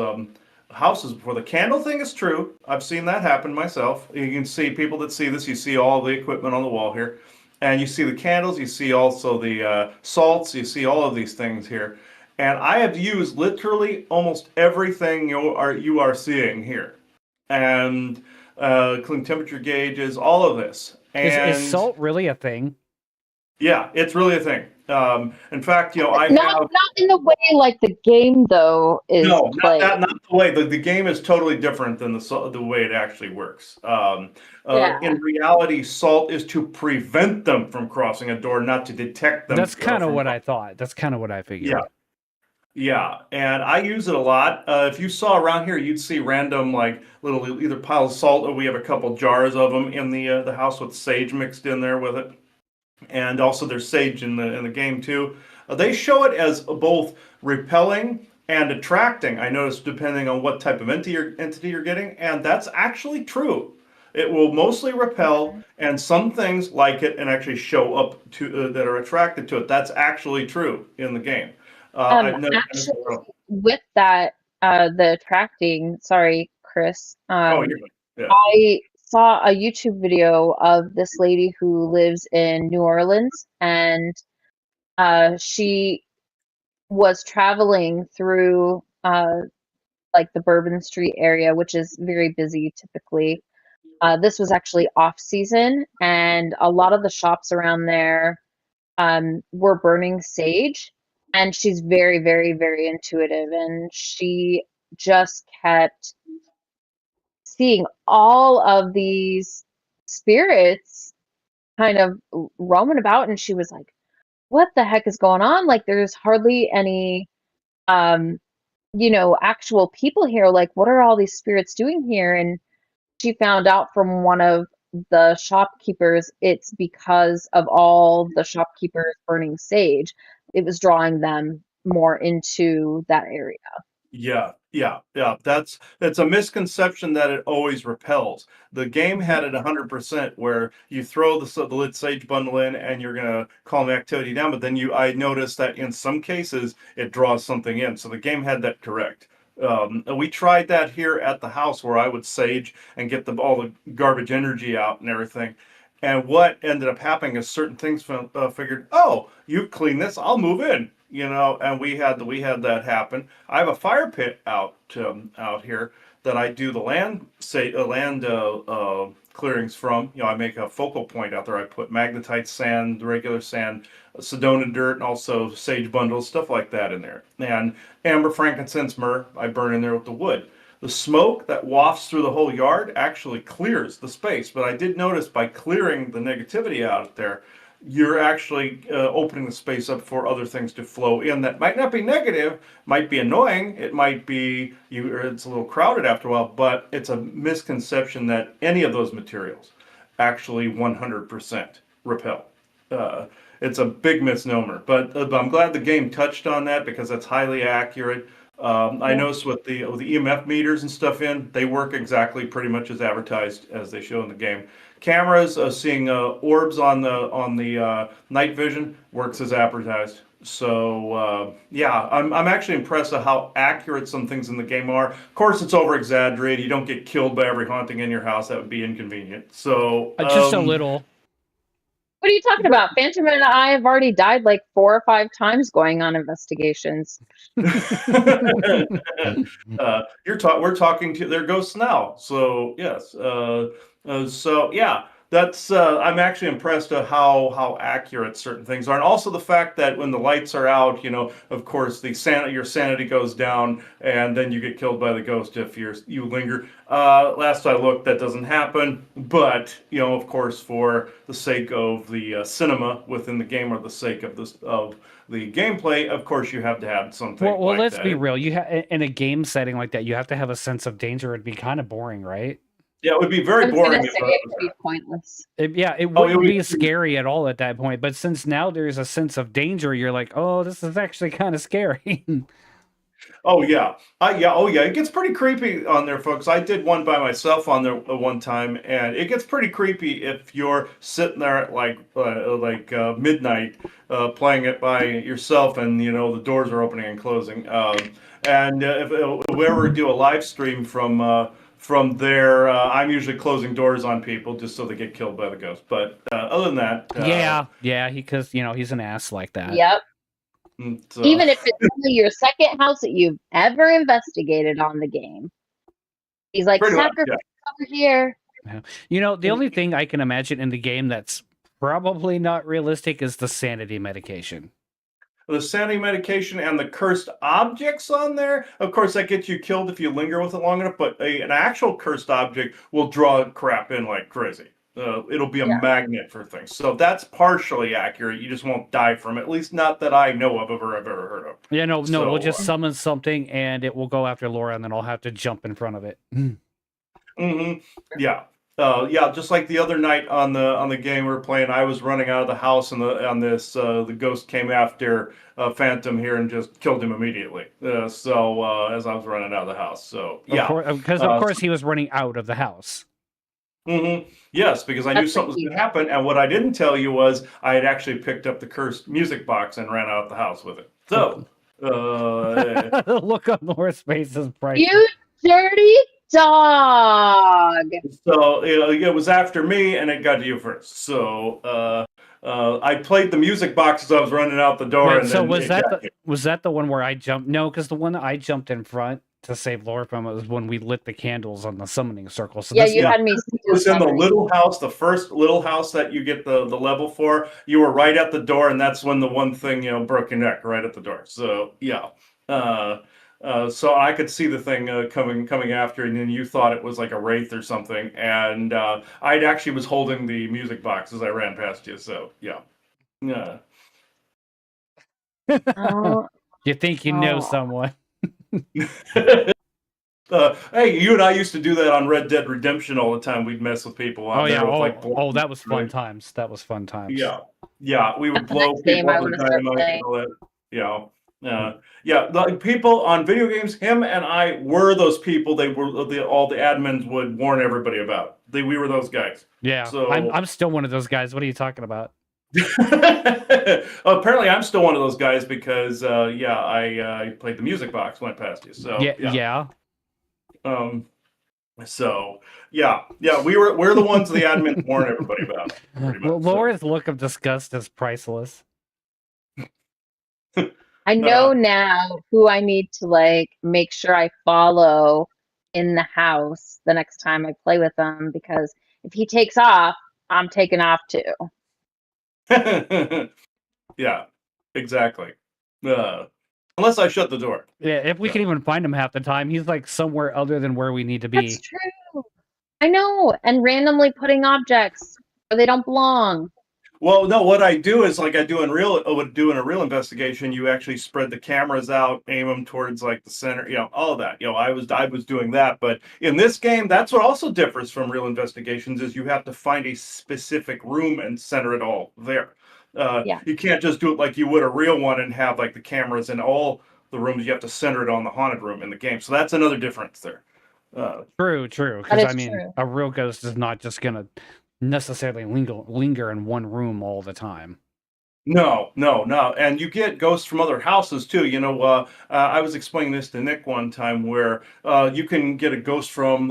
houses before. The candle thing is true. I've seen that happen myself. You can see people that see this, you see all the equipment on the wall here, and you see the candles, you see also the salts, you see all of these things here. And I have used literally almost everything you are seeing here, and cooling temperature gauges, all of this. And is salt really a thing? Yeah, it's really a thing. In fact, I not in the way like the game though is played. Not the way. The game is totally different than the way it actually works. In reality, salt is to prevent them from crossing a door, not to detect them. That's kind of what I thought. That's kind of what I figured. Yeah, and I use it a lot. If you saw around here, you'd see random like little either piles of salt, or we have a couple jars of them in the house with sage mixed in there with it, and also there's sage in the game too. They show it as both repelling and attracting. I noticed depending on what type of entity you're getting, and that's actually true. It will mostly repel, and some things like it and actually show up to that are attracted to it. That's actually true in the game. I've never. Actually, with that, the attracting, sorry, Chris, Oh, you're yeah. I saw a YouTube video of this lady who lives in New Orleans, and she was traveling through like the Bourbon Street area, which is very busy typically. This was actually off season, and a lot of the shops around there were burning sage. And she's very, very, very intuitive, and she just kept seeing all of these spirits kind of roaming about, and she was like, what the heck is going on? Like, there's hardly any um actual people here. Like, what are all these spirits doing here? And she found out from one of the shopkeepers it's because of all the shopkeepers burning sage. It was drawing them more into that area. Yeah. That's a misconception that it always repels. The game had it 100% where you throw the lit sage bundle in and you're gonna calm the activity down, but then I noticed that in some cases it draws something in. So the game had that correct. We tried that here at the house where I would sage and get all the garbage energy out and everything. And what ended up happening is certain things figured, oh, you clean this, I'll move in, and we had that happen. I have a fire pit out here that I do the land clearings from. I make a focal point out there. I put magnetite sand, regular sand, Sedona dirt, and also sage bundles, stuff like that in there. And amber, frankincense, myrrh, I burn in there with the wood. The smoke that wafts through the whole yard actually clears the space. But I did notice by clearing the negativity out there, you're actually opening the space up for other things to flow in that might not be negative, might be annoying. It might be it's a little crowded after a while, but it's a misconception that any of those materials actually 100% repel. It's a big misnomer, but I'm glad the game touched on that because that's highly accurate. I noticed with the EMF meters and stuff they work exactly pretty much as advertised as they show in the game. Cameras seeing orbs on the night vision works as advertised. So yeah, I'm actually impressed at how accurate some things in the game are. Of course, it's over exaggerated. You don't get killed by every haunting in your house. That would be inconvenient. So just a little. What are you talking about? Phantom and I have already died like 4 or 5 times going on investigations. We're talking to their ghosts now. So yes. So yeah, that's I'm actually impressed at how accurate certain things are, and also the fact that when the lights are out, of course your sanity goes down, and then you get killed by the ghost if you linger. Last I looked, that doesn't happen, but of course, for the sake of the cinema within the game, or the sake of the gameplay, of course, you have to have something. Well, like let's that. be real. In a game setting like that, you have to have a sense of danger. It'd be kind of boring, right? Yeah, it would be very I was boring. gonna say it would be pointless. It wouldn't be scary at all at that point. But since now there's a sense of danger, you're like, oh, this is actually kind of scary. Oh yeah, it gets pretty creepy on there, folks. I did one by myself on there one time, and it gets pretty creepy if you're sitting there at like midnight playing it by yourself, and the doors are opening and closing. And if we ever do a live stream from there, I'm usually closing doors on people just so they get killed by the ghost. But other than that, yeah, because he's an ass like that. Yep. So. Even if it's only your second house that you've ever investigated on the game, he's like, sacrifice over here. Yeah. The only thing I can imagine in the game that's probably not realistic is the sanity medication. The sanity medication and the cursed objects on there, of course, that gets you killed if you linger with it long enough, but an actual cursed object will draw crap in like crazy. It'll be a magnet for things. So that's partially accurate. You just won't die from it, at least not that I know of or have ever heard of. Yeah, no, we'll just summon something and it will go after Laura, and then I'll have to jump in front of it. Mm-hmm. Yeah. Yeah, just like the other night on the game we were playing, I was running out of the house, and the ghost came after Phantom here and just killed him immediately. As I was running out of the house, so Of yeah. course, because of course he was running out of the house. Yes, because I knew That's the something was key. going to happen, and what I didn't tell you was I had actually picked up the cursed music box and ran out of the house with it. So, The look on Laura's face is priceless. You dirty dog. it was after me, and it got to you first. So, I played the music box as I was running out the door, Wait, and so then was it that got you. the one where I jumped? No, because the one that I jumped in front to save Laura from it was when we lit the candles on the summoning circle. So Yeah, this you Yeah. had me It do was in the something. little house, the first little house that you get the level for. You were right at the door, and that's when the one thing broke your neck right at the door. So yeah, so I could see the thing coming after, and then you thought it was like a wraith or something, and I actually was holding the music box as I ran past you. So yeah, yeah. Oh, you think you know oh. someone. Hey, you and I used to do that on Red Dead Redemption all the time. We'd mess with people Oh out yeah. there with like That was fun right? times. That was fun times. Yeah, yeah, we would That's the blow next game people I up want with to start dynamite and playing. all that. Yeah, like people on video games. Him and I were those people. They were all the admins would warn everybody about. We were those guys. Yeah, So I'm still one of those guys. What are you talking about? apparently, I'm still one of those guys because yeah, I played the music box went past you. So Yeah, yeah, yeah. um, so yeah, we're the ones the admins warn everybody about. Pretty much. Laura's look of disgust is priceless. I know now who I need to like make sure I follow in the house the next time I play with him because if he takes off, I'm taking off too. Yeah, exactly. Unless I shut the door. Yeah, if we can even find him half the time, he's like somewhere other than where we need to be. That's true. I know. And randomly putting objects where they don't belong. Well, no, what I do is like I do in a real investigation. You actually spread the cameras out, aim them towards like the center, all of that. I was doing that, but in this game, that's what also differs from real investigations is you have to find a specific room and center it all there. Yeah. You can't just do it like you would a real one and have like the cameras in all the rooms. You have to center it on the haunted room in the game. So that's another difference there. True. That Because is I mean, true. a real ghost is not just gonna necessarily linger in one room all the time. No, no, no. And you get ghosts from other houses too. I was explaining this to Nick one time where you can get a ghost from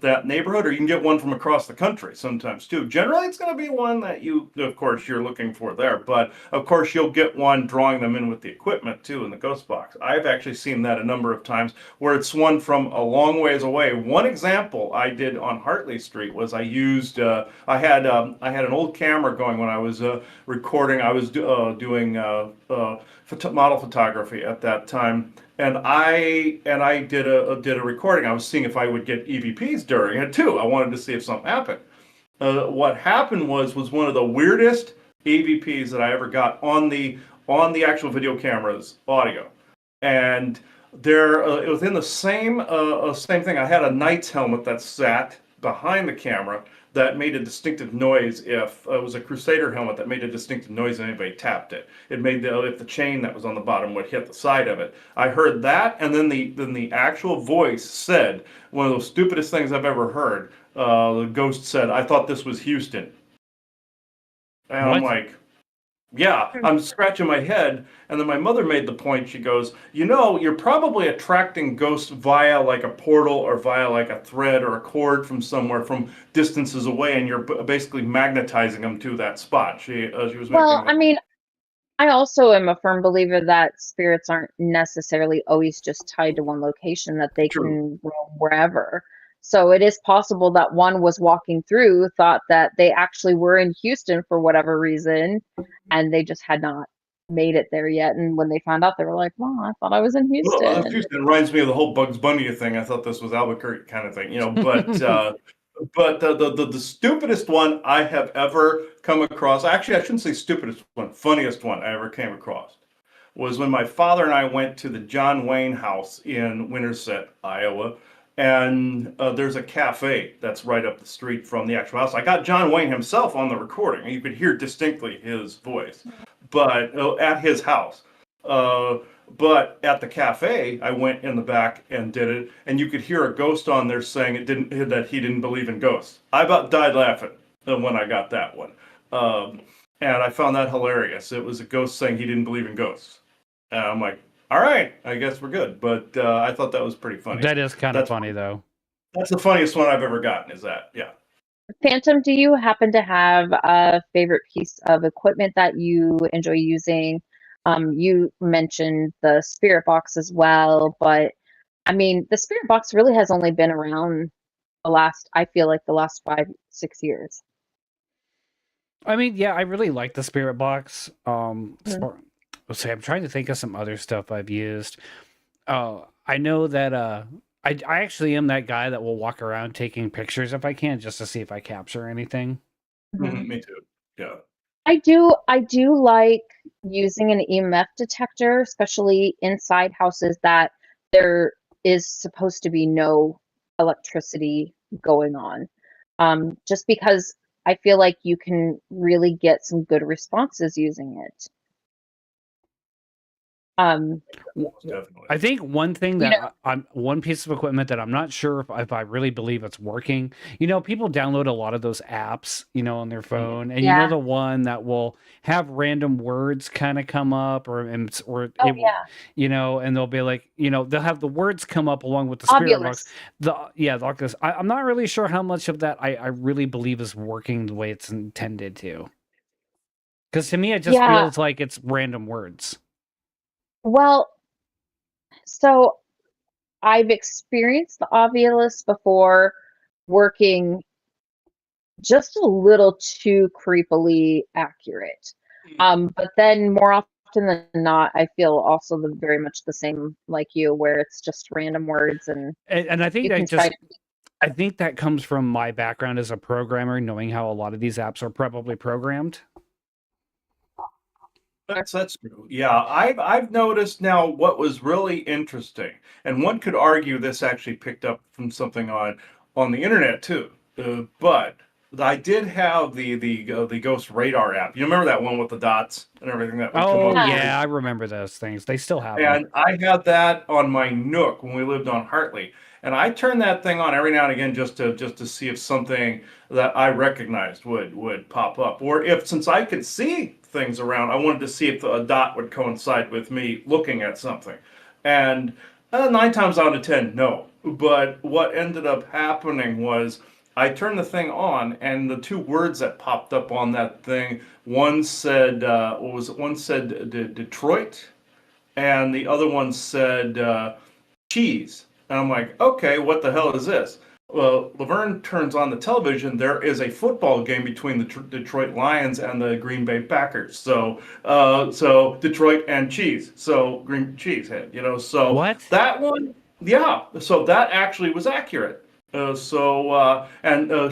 that neighborhood, or you can get one from across the country sometimes too. Generally, it's going to be one that of course, you're looking for there. But of course, you'll get one drawing them in with the equipment too in the ghost box. I've actually seen that a number of times where it's one from a long ways away. One example I did on Hartley Street was I had an old camera going when I was recording. I was doing model photography at that time, and I did a recording. I was seeing if I would get EVPs during it too. I wanted to see if something happened. What happened was one of the weirdest EVPs that I ever got on the actual video camera's audio, and there it was in the same thing. I had a knight's helmet that sat behind the camera that made a distinctive noise if it was a Crusader helmet that made a distinctive noise if anybody tapped it. It made if the chain that was on the bottom would hit the side of it. I heard that, and then the actual voice said one of those stupidest things I've ever heard. The ghost said, "I thought this was Houston," and I'm What? like, yeah, I'm scratching my head. And then my mother made the point. She goes, you're probably attracting ghosts via like a portal or via like a thread or a cord from somewhere from distances away, and you're basically magnetizing them to that spot. She was Well, making I mean, I also am a firm believer that spirits aren't necessarily always just tied to one location, that they true. can roam wherever. So it is possible that one was walking through, thought that they actually were in Houston for whatever reason, and they just had not made it there yet. And when they found out, they were like, "Well, I thought I was in Well, Houston." Houston reminds me of the whole Bugs Bunny thing. I thought this was Albuquerque kind of thing. But the stupidest one I have ever come across, actually, I shouldn't say stupidest one, funniest one I ever came across, was when my father and I went to the John Wayne house in Winterset, Iowa. and there's a cafe that's right up the street from the actual house. I got John Wayne himself on the recording, and you could hear distinctly his voice, but at his house. But at the cafe, I went in the back and did it, and you could hear a ghost on there saying that he didn't believe in ghosts. I about died laughing when I got that one, and I found that hilarious. It was a ghost saying he didn't believe in ghosts, and I'm like, all right, I guess we're good. But I thought that was pretty funny. That is kind of funny, though. That's the funniest one I've ever gotten. Is that? Yeah. Phantom, do you happen to have a favorite piece of equipment that you enjoy using? You mentioned the spirit box as well, but I mean, the spirit box really has only been around I feel like the last 5, 6 years. I mean, yeah, I really like the spirit box. Mhm. Let's see, I'm trying to think of some other stuff I've used. I know that I actually am that guy that will walk around taking pictures if I can, just to see if I capture anything. Mhm. Me too. Yeah. I do like using an EMF detector, especially inside houses that there is supposed to be no electricity going on. Just because I feel like you can really get some good responses using it. Um, Most definitely. I think one thing You that I'm one piece of equipment that I'm not sure if I really believe it's working. People download a lot of those apps, on their phone, and yeah. the one that will have random words kind of come up, or Oh, it, yeah. and they'll be like, they'll have the words come up along with the spirit box. Obulus. The Oculus. I'm not really sure how much of that I really believe is working the way it's intended to. Because to me, it just Yeah. feels like it's random words. Well, so I've experienced the Ovilus before working just a little too creepily accurate. But then more often than not, I feel also very much the same like you, where it's just random words and And I think you can that try just I think that comes from my background as a programmer, knowing how a lot of these apps are probably programmed. That's true. Yeah, I've noticed now what was really interesting, and one could argue this actually picked up from something on the internet too. But I did have the Ghost Radar app. You remember that one with the dots and everything that would come Oh, up? yeah, I remember those things. They still have them. And I had that on my Nook when we lived on Hartley. And I turned that thing on every now and again just to see if something that I recognized would pop up. Or if, since I could see things around, I wanted to see if a dot would coincide with me looking at something. And 9 times out of 10, no. But what ended up happening was I turned the thing on, and the two words that popped up on that thing, one said, what was it? One said Detroit, and the other one said cheese. And I'm like, okay, what the hell is this? Well, Laverne turns on the television. There is a football game between the Detroit Lions and the Green Bay Packers. So Detroit and cheese. So green cheese head, So What? that one, yeah. So that actually was accurate. And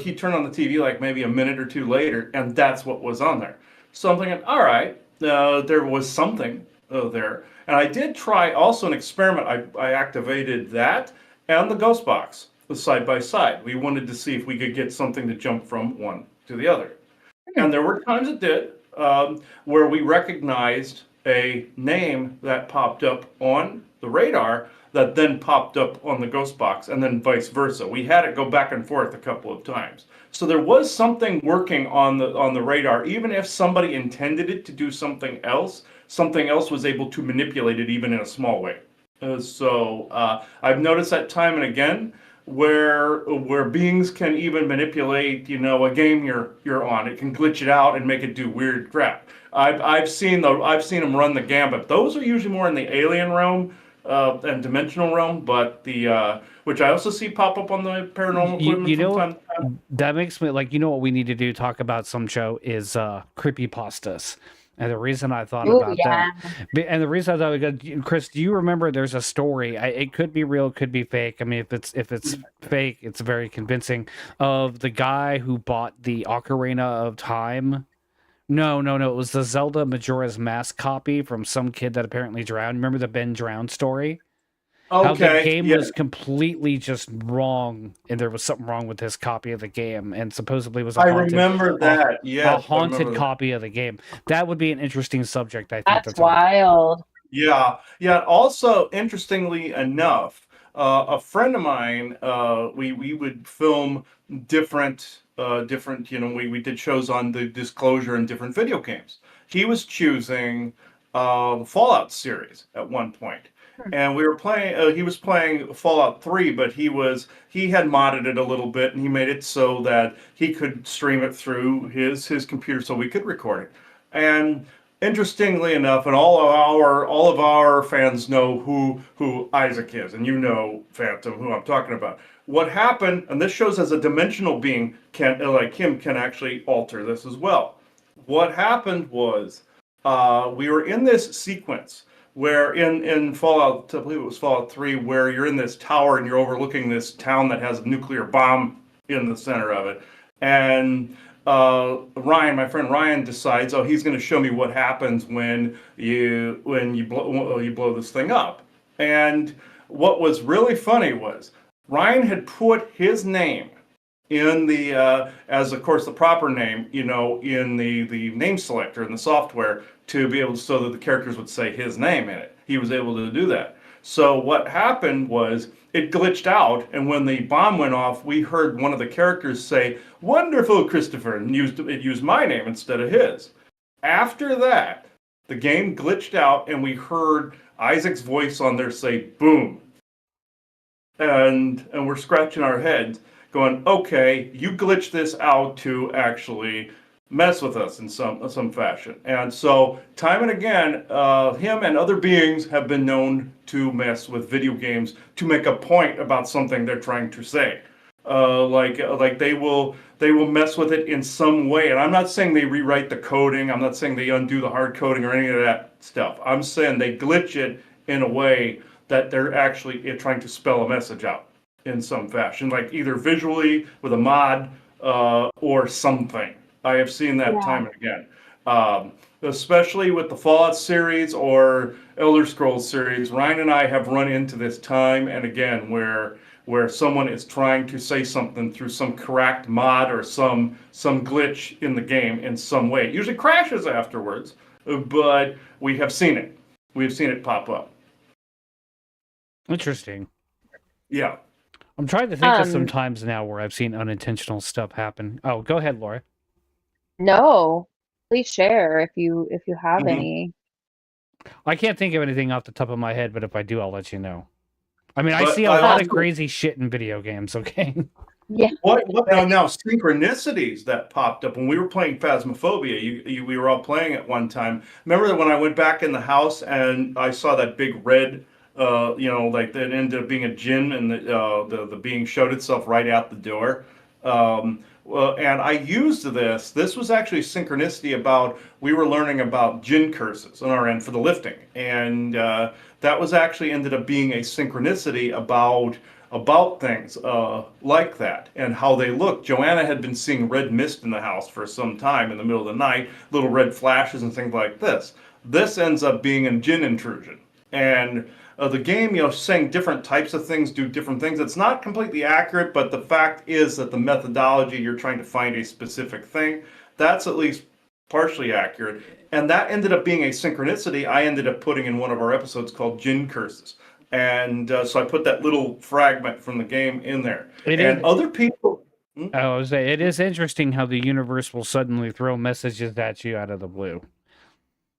he turned on the TV like maybe a minute or two later, and that's what was on there. So I'm thinking, all right, there was something there. And I did try also an experiment. I activated that and the ghost box side by side. We wanted to see if we could get something to jump from one to the other. And there were times it did, where we recognized a name that popped up on the radar that then popped up on the ghost box, and then vice versa. We had it go back and forth a couple of times. So there was something working on the radar, even if somebody intended it to do something else was able to manipulate it even in a small way. I've noticed that time and again where beings can even manipulate, a game you're on. It can glitch it out and make it do weird crap. I've seen them run the gambit. Those are usually more in the alien realm and dimensional realm, but which I also see pop up on the paranormal equipment from time to time. That makes me what we need to do, talk about some show, is creepypastas. And the reason I thought Ooh, about yeah. that, and the reason I thought, Chris, do you remember there's a story? It could be real, could be fake. I mean, if it's fake, it's very convincing. Of the guy who bought the Ocarina of Time. No. It was the Zelda Majora's Mask copy from some kid that apparently drowned. Remember the Ben drowned story? How the Okay, game yeah, was completely just wrong, and there was something wrong with his copy of the game, and supposedly was I remember a, that. a Yes, I haunted remember that. copy of the game. That would be an interesting subject, I think, to That's talk. wild. Yeah, yeah. Also, interestingly enough, a friend of mine, we would film different. You know, we did shows on the Disclosure and different video games. He was choosing the Fallout series at one point, Hmm. and we were playing. He was playing Fallout 3, but he had modded it a little bit, and he made it so that he could stream it through his computer, so we could record it. And interestingly enough, and all of our fans know who Isaac is, and you know, Phantom, who I'm talking about. What happened, and this shows as a dimensional being can like him can actually alter this as well. What happened was we were in this sequence where in Fallout, I believe it was Fallout 3, where you're in this tower and you're overlooking this town that has a nuclear bomb in the center of it, and Ryan, my friend Ryan, decides, oh, he's going to show me what happens when you blow this thing up. And what was really funny was Ryan had put his name in the as of course the proper name, in the name selector in the software to be able so that the characters would say his name in it. He was able to do that. So what happened was it glitched out, and when the bomb went off, we heard one of the characters say, "Wonderful, Christopher," and it used my name instead of his. After that, the game glitched out, and we heard Isaac's voice on there say, "Boom," and we're scratching our heads, going, "Okay, you glitched this out to actually mess with us in some fashion." And so, time and again, him and other beings have been known to mess with video games to make a point about something they're trying to say. Like they will mess with it in some way. And I'm not saying they rewrite the coding. I'm not saying they undo the hard coding or any of that stuff. I'm saying they glitch it in a way that they're actually trying to spell a message out in some fashion, like either visually with a mod or something. I have seen that Yeah. time and again, especially with the Fallout series or Elder Scrolls series. Ryan and I have run into this time and again where someone is trying to say something through some cracked mod or some glitch in the game in some way. It usually crashes afterwards, but we have seen it. We've seen it pop up. Interesting. Yeah. I'm trying to think of some Um, times now where I've seen unintentional stuff happen. Oh, go ahead, Laura. no, please share if you have Mhm. any. I can't think of anything off the top of my head, but if I do, I'll let you know. I mean, I But see a I lot of also crazy shit in video games, okay? Yeah. what now synchronicities that popped up when we were playing Phasmophobia. We were all playing at one time. Remember when I went back in the house and I saw that big red, like that ended up being a djinn, and the being showed itself right out the door. Well, and I used this. This was actually synchronicity about we were learning about djinn curses on our end for the lifting, and that was actually ended up being a synchronicity about things like that and how they look. Joanna had been seeing red mist in the house for some time in the middle of the night, little red flashes and things like this. This ends up being a djinn intrusion. And the game, saying different types of things do different things. It's not completely accurate, but the fact is that the methodology, you're trying to find a specific thing, that's at least partially accurate. And that ended up being a synchronicity I ended up putting in one of our episodes called Djinn Curses. And so I put that little fragment from the game in there. It And is. other people, I was say it is interesting how the universe will suddenly throw messages at you out of the blue.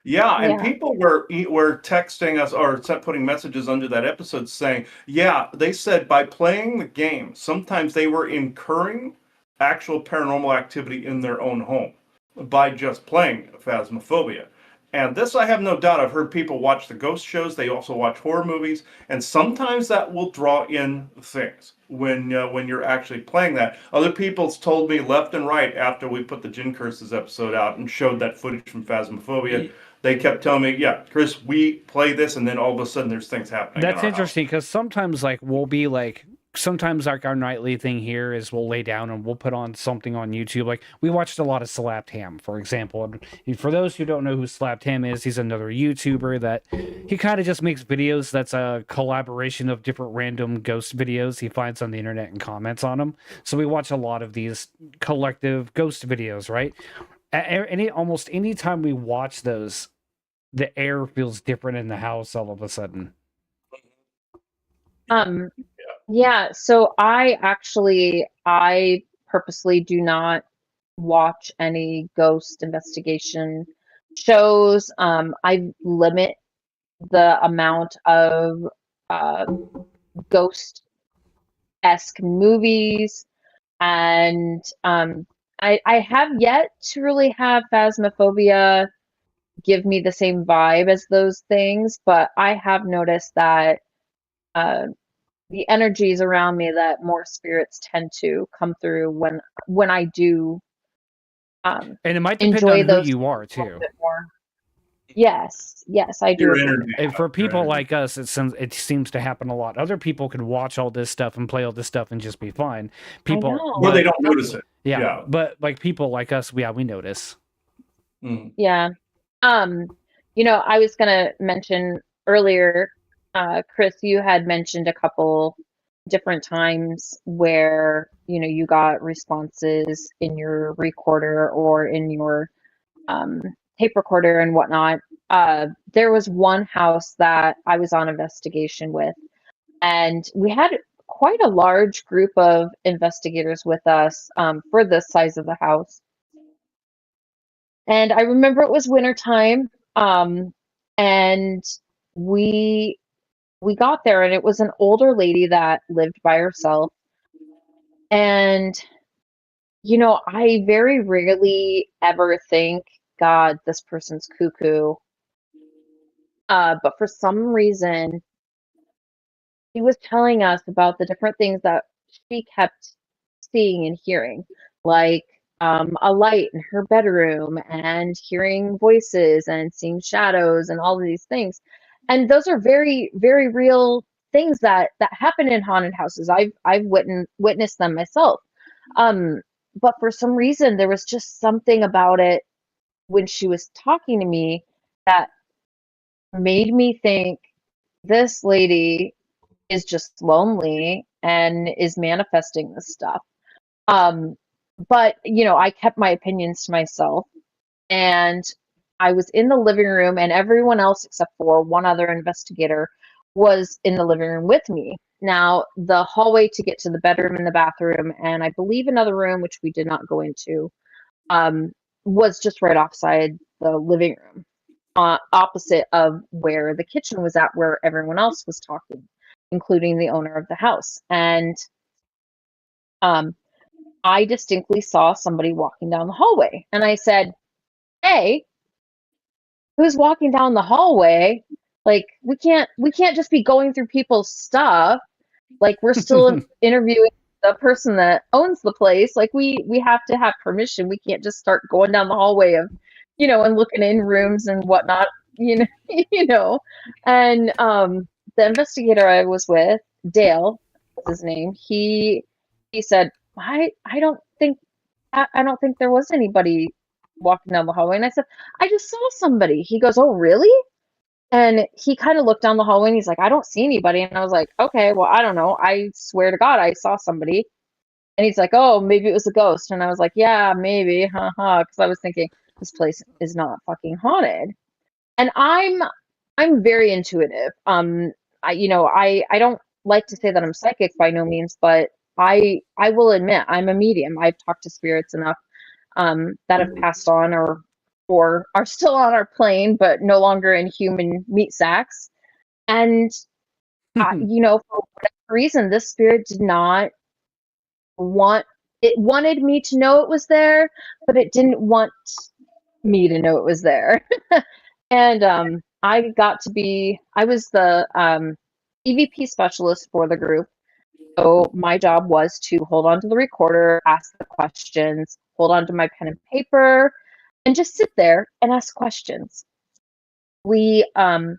yeah, and Yeah. people were texting us or putting messages under that episode saying, yeah, they said by playing the game, sometimes they were incurring actual paranormal activity in their own home by just playing Phasmophobia. And this, I have no doubt. I've heard people watch the ghost shows. They also watch horror movies, and sometimes that will draw in things when you're actually playing that. Other people's told me left and right after we put the Gin Curses episode out and showed that footage from Phasmophobia. They kept telling me, "Yeah, Chris, we play this, and then all of a sudden there's things happening in That's our house." interesting because sometimes, like, we'll be like sometimes like our nightly thing here is we'll lay down and we'll put on something on YouTube. Like we watched a lot of Slapped Ham, for example. And for those who don't know who Slapped Ham is, he's another YouTuber that he kind of just makes videos that's a collaboration of different random ghost videos he finds on the internet and comments on them. So we watch a lot of these collective ghost videos, right? Almost any time we watch those, the air feels different in the house all of a sudden. Yeah, so I purposely do not watch any ghost investigation shows. I limit the amount of ghost-esque movies, and I have yet to really have Phasmophobia give me the same vibe as those things, but I have noticed that the energies around me, that more spirits tend to come through when I do And it might depend enjoy on who those you are a little too. bit more. Yes, I do Your agree. energy. And for Your people energy. like us, it seems to happen a lot. Other people can watch all this stuff and play all this stuff and just be fine. People, know. Or they don't notice it. yeah, Yeah. but like people like us, we notice. Mm. Yeah. I was gonna mention earlier, Chris, you had mentioned a couple different times where, you got responses in your recorder or in your tape recorder and whatnot. There was one house that I was on investigation with, and we had quite a large group of investigators with us for the size of the house. And I remember it was wintertime, and we we got there, and it was an older lady that lived by herself. And I very rarely ever think, God, this person's cuckoo. But for some reason, she was telling us about the different things that she kept seeing and hearing, like a light in her bedroom and hearing voices and seeing shadows and all of these things. And those are very, very real things that happen in haunted houses. I've witnessed them myself. But for some reason, there was just something about it when she was talking to me that made me think this lady is just lonely and is manifesting this stuff. Um, but I kept my opinions to myself, and I was in the living room, and everyone else except for one other investigator was in the living room with me. Now, the hallway to get to the bedroom and the bathroom, and I believe another room, which we did not go into, um, was just right offside the living room, opposite of where the kitchen was at, where everyone else was talking, including the owner of the house. And I distinctly saw somebody walking down the hallway. And I said, "Hey, who's walking down the hallway? Like, we can't just be going through people's stuff. Like, we're still interviewing the person that owns the place. Like, we have to have permission. We can't just start going down the hallway of, and looking in rooms and whatnot, you know, you know." And the investigator I was with, Dale was his name, he said, I don't think I don't think there was anybody walking down the hallway. And I said, "I just saw somebody." He goes, "Oh, really?" And he kind of looked down the hallway and he's like, "I don't see anybody." And I was like, "Okay, well, I don't know. I swear to God, I saw somebody." And he's like, "Oh, maybe it was a ghost." And I was like, "Yeah, maybe, haha," because I was thinking this place is not fucking haunted. And I'm very intuitive. I don't like to say that I'm psychic by no means, but I will admit I'm a medium. I've talked to spirits enough that have passed on or are still on our plane, but no longer in human meat sacks. And for whatever reason, this spirit did not want it wanted me to know it was there, but it didn't want me to know it was there. And I was the EVP specialist for the group. So my job was to hold on to the recorder, ask the questions, hold on to my pen and paper, and just sit there and ask questions. We had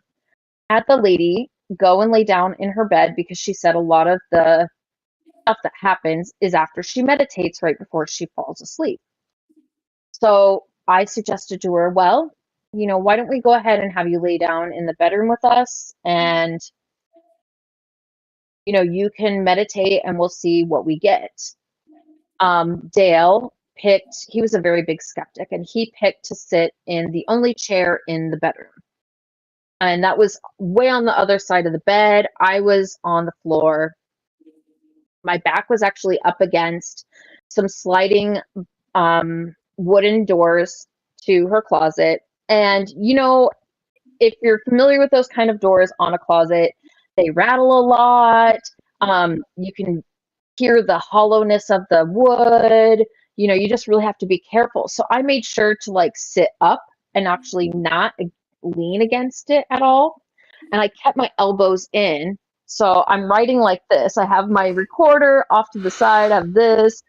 the lady go and lay down in her bed because she said a lot of the stuff that happens is after she meditates right before she falls asleep. So I suggested to her, well, why don't we go ahead and have you lay down in the bedroom with us, and you can meditate and we'll see what we get. Dale picked, he was a very big skeptic, and he picked to sit in the only chair in the bedroom. And that was way on the other side of the bed. I was on the floor. My back was actually up against some sliding wooden doors to her closet. And, if you're familiar with those kind of doors on a closet, they rattle a lot. You can hear the hollowness of the wood. You just really have to be careful. So I made sure to like sit up and actually not lean against it at all. And I kept my elbows in. So I'm writing like this. I have my recorder off to the side of this.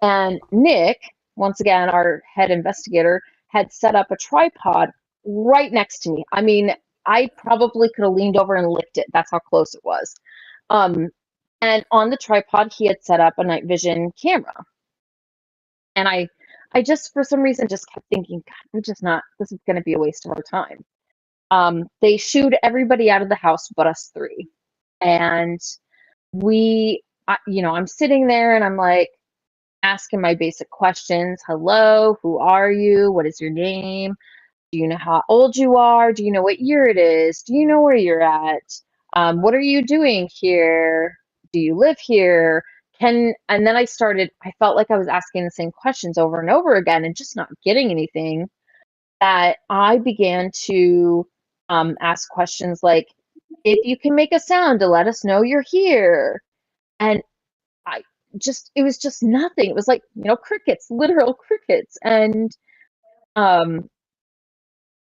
And Nick, once again, our head investigator, had set up a tripod right next to me. I mean, I probably could have leaned over and licked it. That's how close it was. And on the tripod, he had set up a night vision camera. And I just, for some reason, just kept thinking, God, this is going to be a waste of our time. They shooed everybody out of the house but us three. And I'm sitting there and I'm like asking my basic questions. Hello, who are you? What is your name? Do you know how old you are? Do you know what year it is? Do you know where you're at? What are you doing here? Do you live here? And then I felt like I was asking the same questions over and over again and just not getting anything, that I began to ask questions like, if you can make a sound to let us know you're here. And it was just nothing. It was like, crickets, literal crickets. And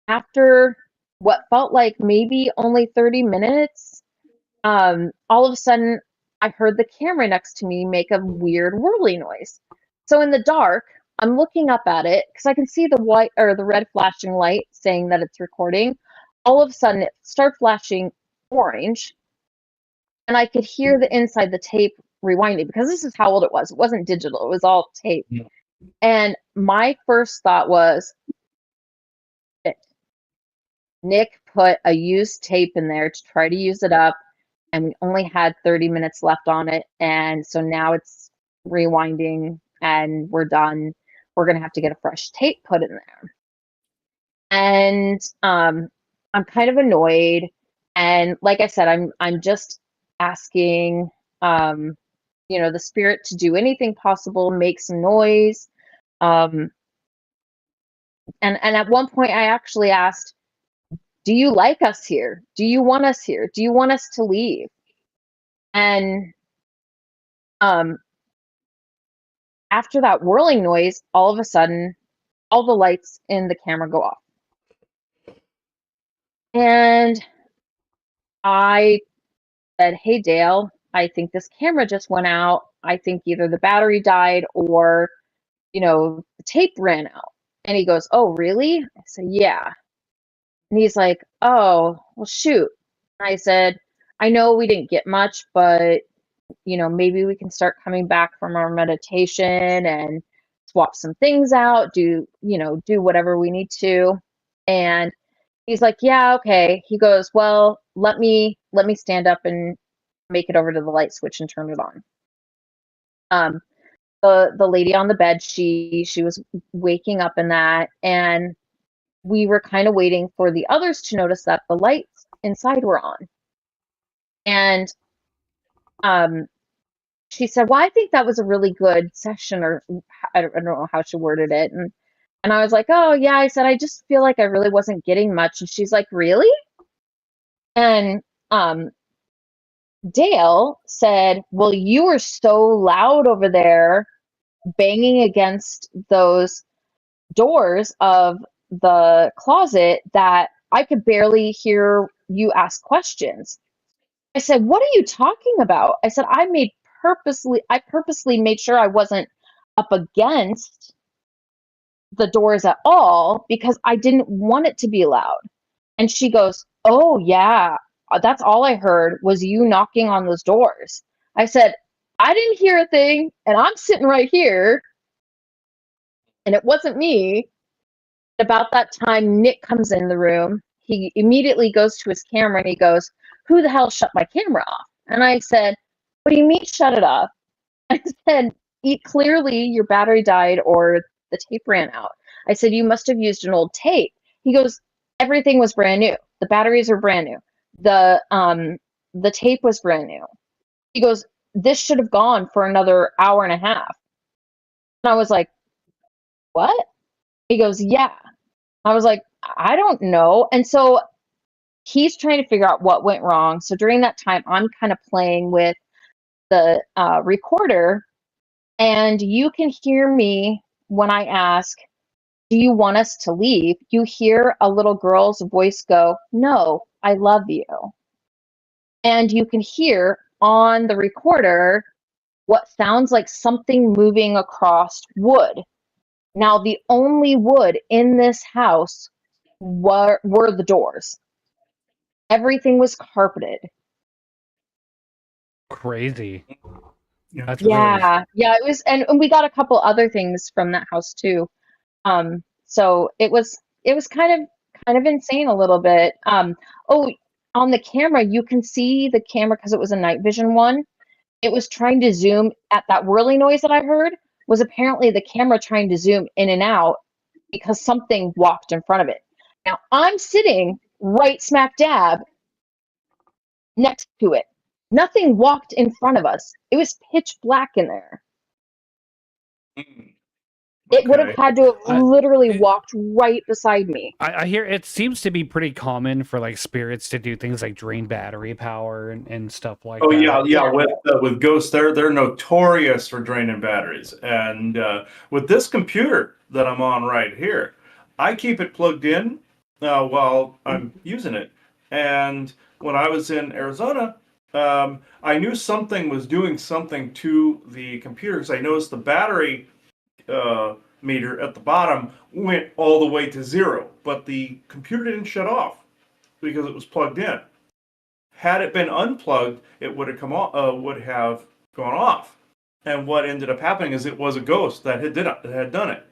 after what felt like maybe only 30 minutes, all of a sudden I heard the camera next to me make a weird whirly noise. So in the dark, I'm looking up at it because I can see the white or the red flashing light saying that it's recording. All of a sudden it started flashing orange, and I could hear the inside the tape rewinding, because this is how old it was. It wasn't digital. It was all tape. Yeah. And my first thought was, Nick put a used tape in there to try to use it up, and we only had 30 minutes left on it. And so now it's rewinding and we're done. We're going to have to get a fresh tape put in there. And I'm kind of annoyed. And like I said, I'm just asking, the spirit to do anything possible, make some noise. And at one point I actually asked, do you like us here? Do you want us here? Do you want us to leave? And after that whirling noise, all of a sudden, all the lights in the camera go off. And I said, hey, Dale, I think this camera just went out. I think either the battery died or, the tape ran out. And he goes, oh, really? I said, yeah. And he's like, oh, well, shoot. And I said, I know we didn't get much, but, maybe we can start coming back from our meditation and swap some things out, do whatever we need to. And he's like, yeah, okay. He goes, well, let me stand up and make it over to the light switch and turn it on. The lady on the bed, she was waking up in that, and we were kind of waiting for the others to notice that the lights inside were on. And she said, well, I think that was a really good session, or I don't know how she worded it. And I was like, oh, yeah. I said, I just feel like I really wasn't getting much. And she's like, really? And Dale said, well, you were so loud over there banging against those doors of the closet that I could barely hear you ask questions. I said, what are you talking about? I said, I purposely made sure I wasn't up against the doors at all because I didn't want it to be loud. And she goes, oh, yeah, that's all I heard was you knocking on those doors. I said, I didn't hear a thing, and I'm sitting right here, and it wasn't me. About that time, Nick comes in the room. He immediately goes to his camera and he goes, "Who the hell shut my camera off?" And I said, "What do you mean shut it off?" I said, Clearly your battery died or the tape ran out." I said, "You must have used an old tape." He goes, "Everything was brand new. The batteries are brand new. The tape was brand new." He goes, "This should have gone for another hour and a half." And I was like, "What?" He goes, "Yeah." I was like, "I don't know." And so he's trying to figure out what went wrong. So during that time, I'm kind of playing with the recorder, and you can hear me when I ask, "Do you want us to leave?" You hear a little girl's voice go, "No, I love you." And you can hear on the recorder what sounds like something moving across wood. Now, the only wood in this house were the doors. Everything was carpeted. Crazy. Yeah. That's really Yeah, it was, and we got a couple other things from that house too. So it was kind of insane a little bit. Oh, on the camera, you can see the camera because it was a night vision one. It was trying to zoom at that whirling noise that I heard was apparently the camera trying to zoom in and out because something walked in front of it. Now I'm sitting right smack dab next to it. Nothing walked in front of us. It was pitch black in there. Mm, It would have okay. had to have I, literally it, walked right beside me. I hear it seems to be pretty common for like spirits to do things like drain battery power and stuff like Oh yeah, that. yeah. With ghosts, they're notorious for draining batteries. And with this computer that I'm on right here, I keep it plugged in while I'm using it. And when I was in Arizona, I knew something was doing something to the computer because I noticed the battery meter at the bottom went all the way to zero, but the computer didn't shut off because it was plugged in. Had it been unplugged, it would have come off, would have gone off. And what ended up happening is it was a ghost that had done it.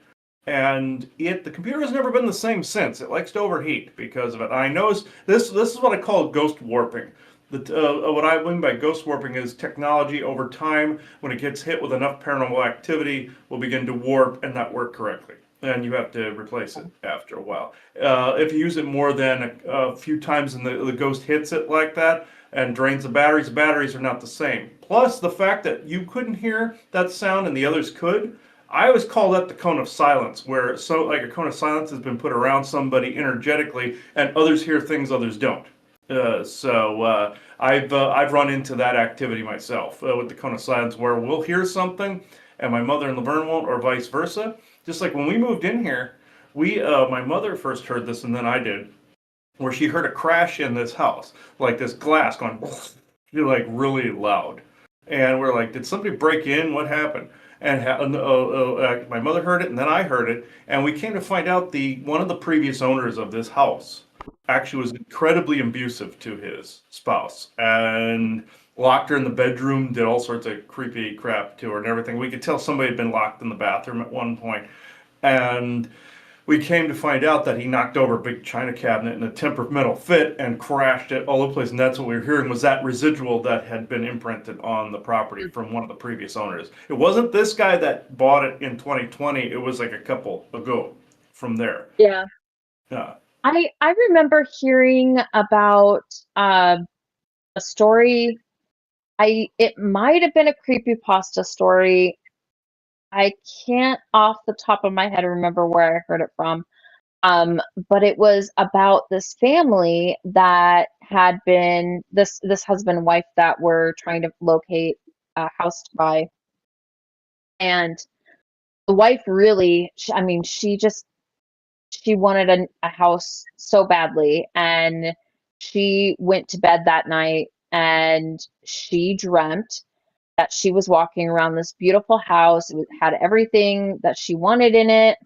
And the computer has never been the same since. It likes to overheat because of it. I noticed this is what I call ghost warping. What I mean by ghost warping is technology over time, when it gets hit with enough paranormal activity, will begin to warp and not work correctly. And you have to replace it after a while. If you use it more than a few times and the ghost hits it like that and drains the batteries are not the same. Plus, the fact that you couldn't hear that sound and the others could, I always call that the cone of silence, where so like a cone of silence has been put around somebody energetically, and others hear things others don't. I've run into that activity myself with the cone of silence, where we'll hear something, and my mother and Laverne won't, or vice versa. Just like when we moved in here, my mother first heard this, and then I did, where she heard a crash in this house, like this glass going, like really loud, and we're like, did somebody break in? What happened? And my mother heard it, and then I heard it, and we came to find out the one of the previous owners of this house actually was incredibly abusive to his spouse, and locked her in the bedroom, did all sorts of creepy crap to her and everything. We could tell somebody had been locked in the bathroom at one point, and we came to find out that he knocked over a big china cabinet in a temperamental fit and crashed it all over the place. And that's what we were hearing, was that residual that had been imprinted on the property from one of the previous owners. It wasn't this guy that bought it in 2020. It was like a couple ago from there. Yeah. Yeah. I remember hearing about a story. It might have been a creepypasta story. I can't off the top of my head remember where I heard it from. But it was about this family that had been this husband and wife that were trying to locate a house to buy. And the wife really, I mean, she wanted a house so badly, and she went to bed that night and she dreamt that she was walking around this beautiful house. Had everything that she wanted in it,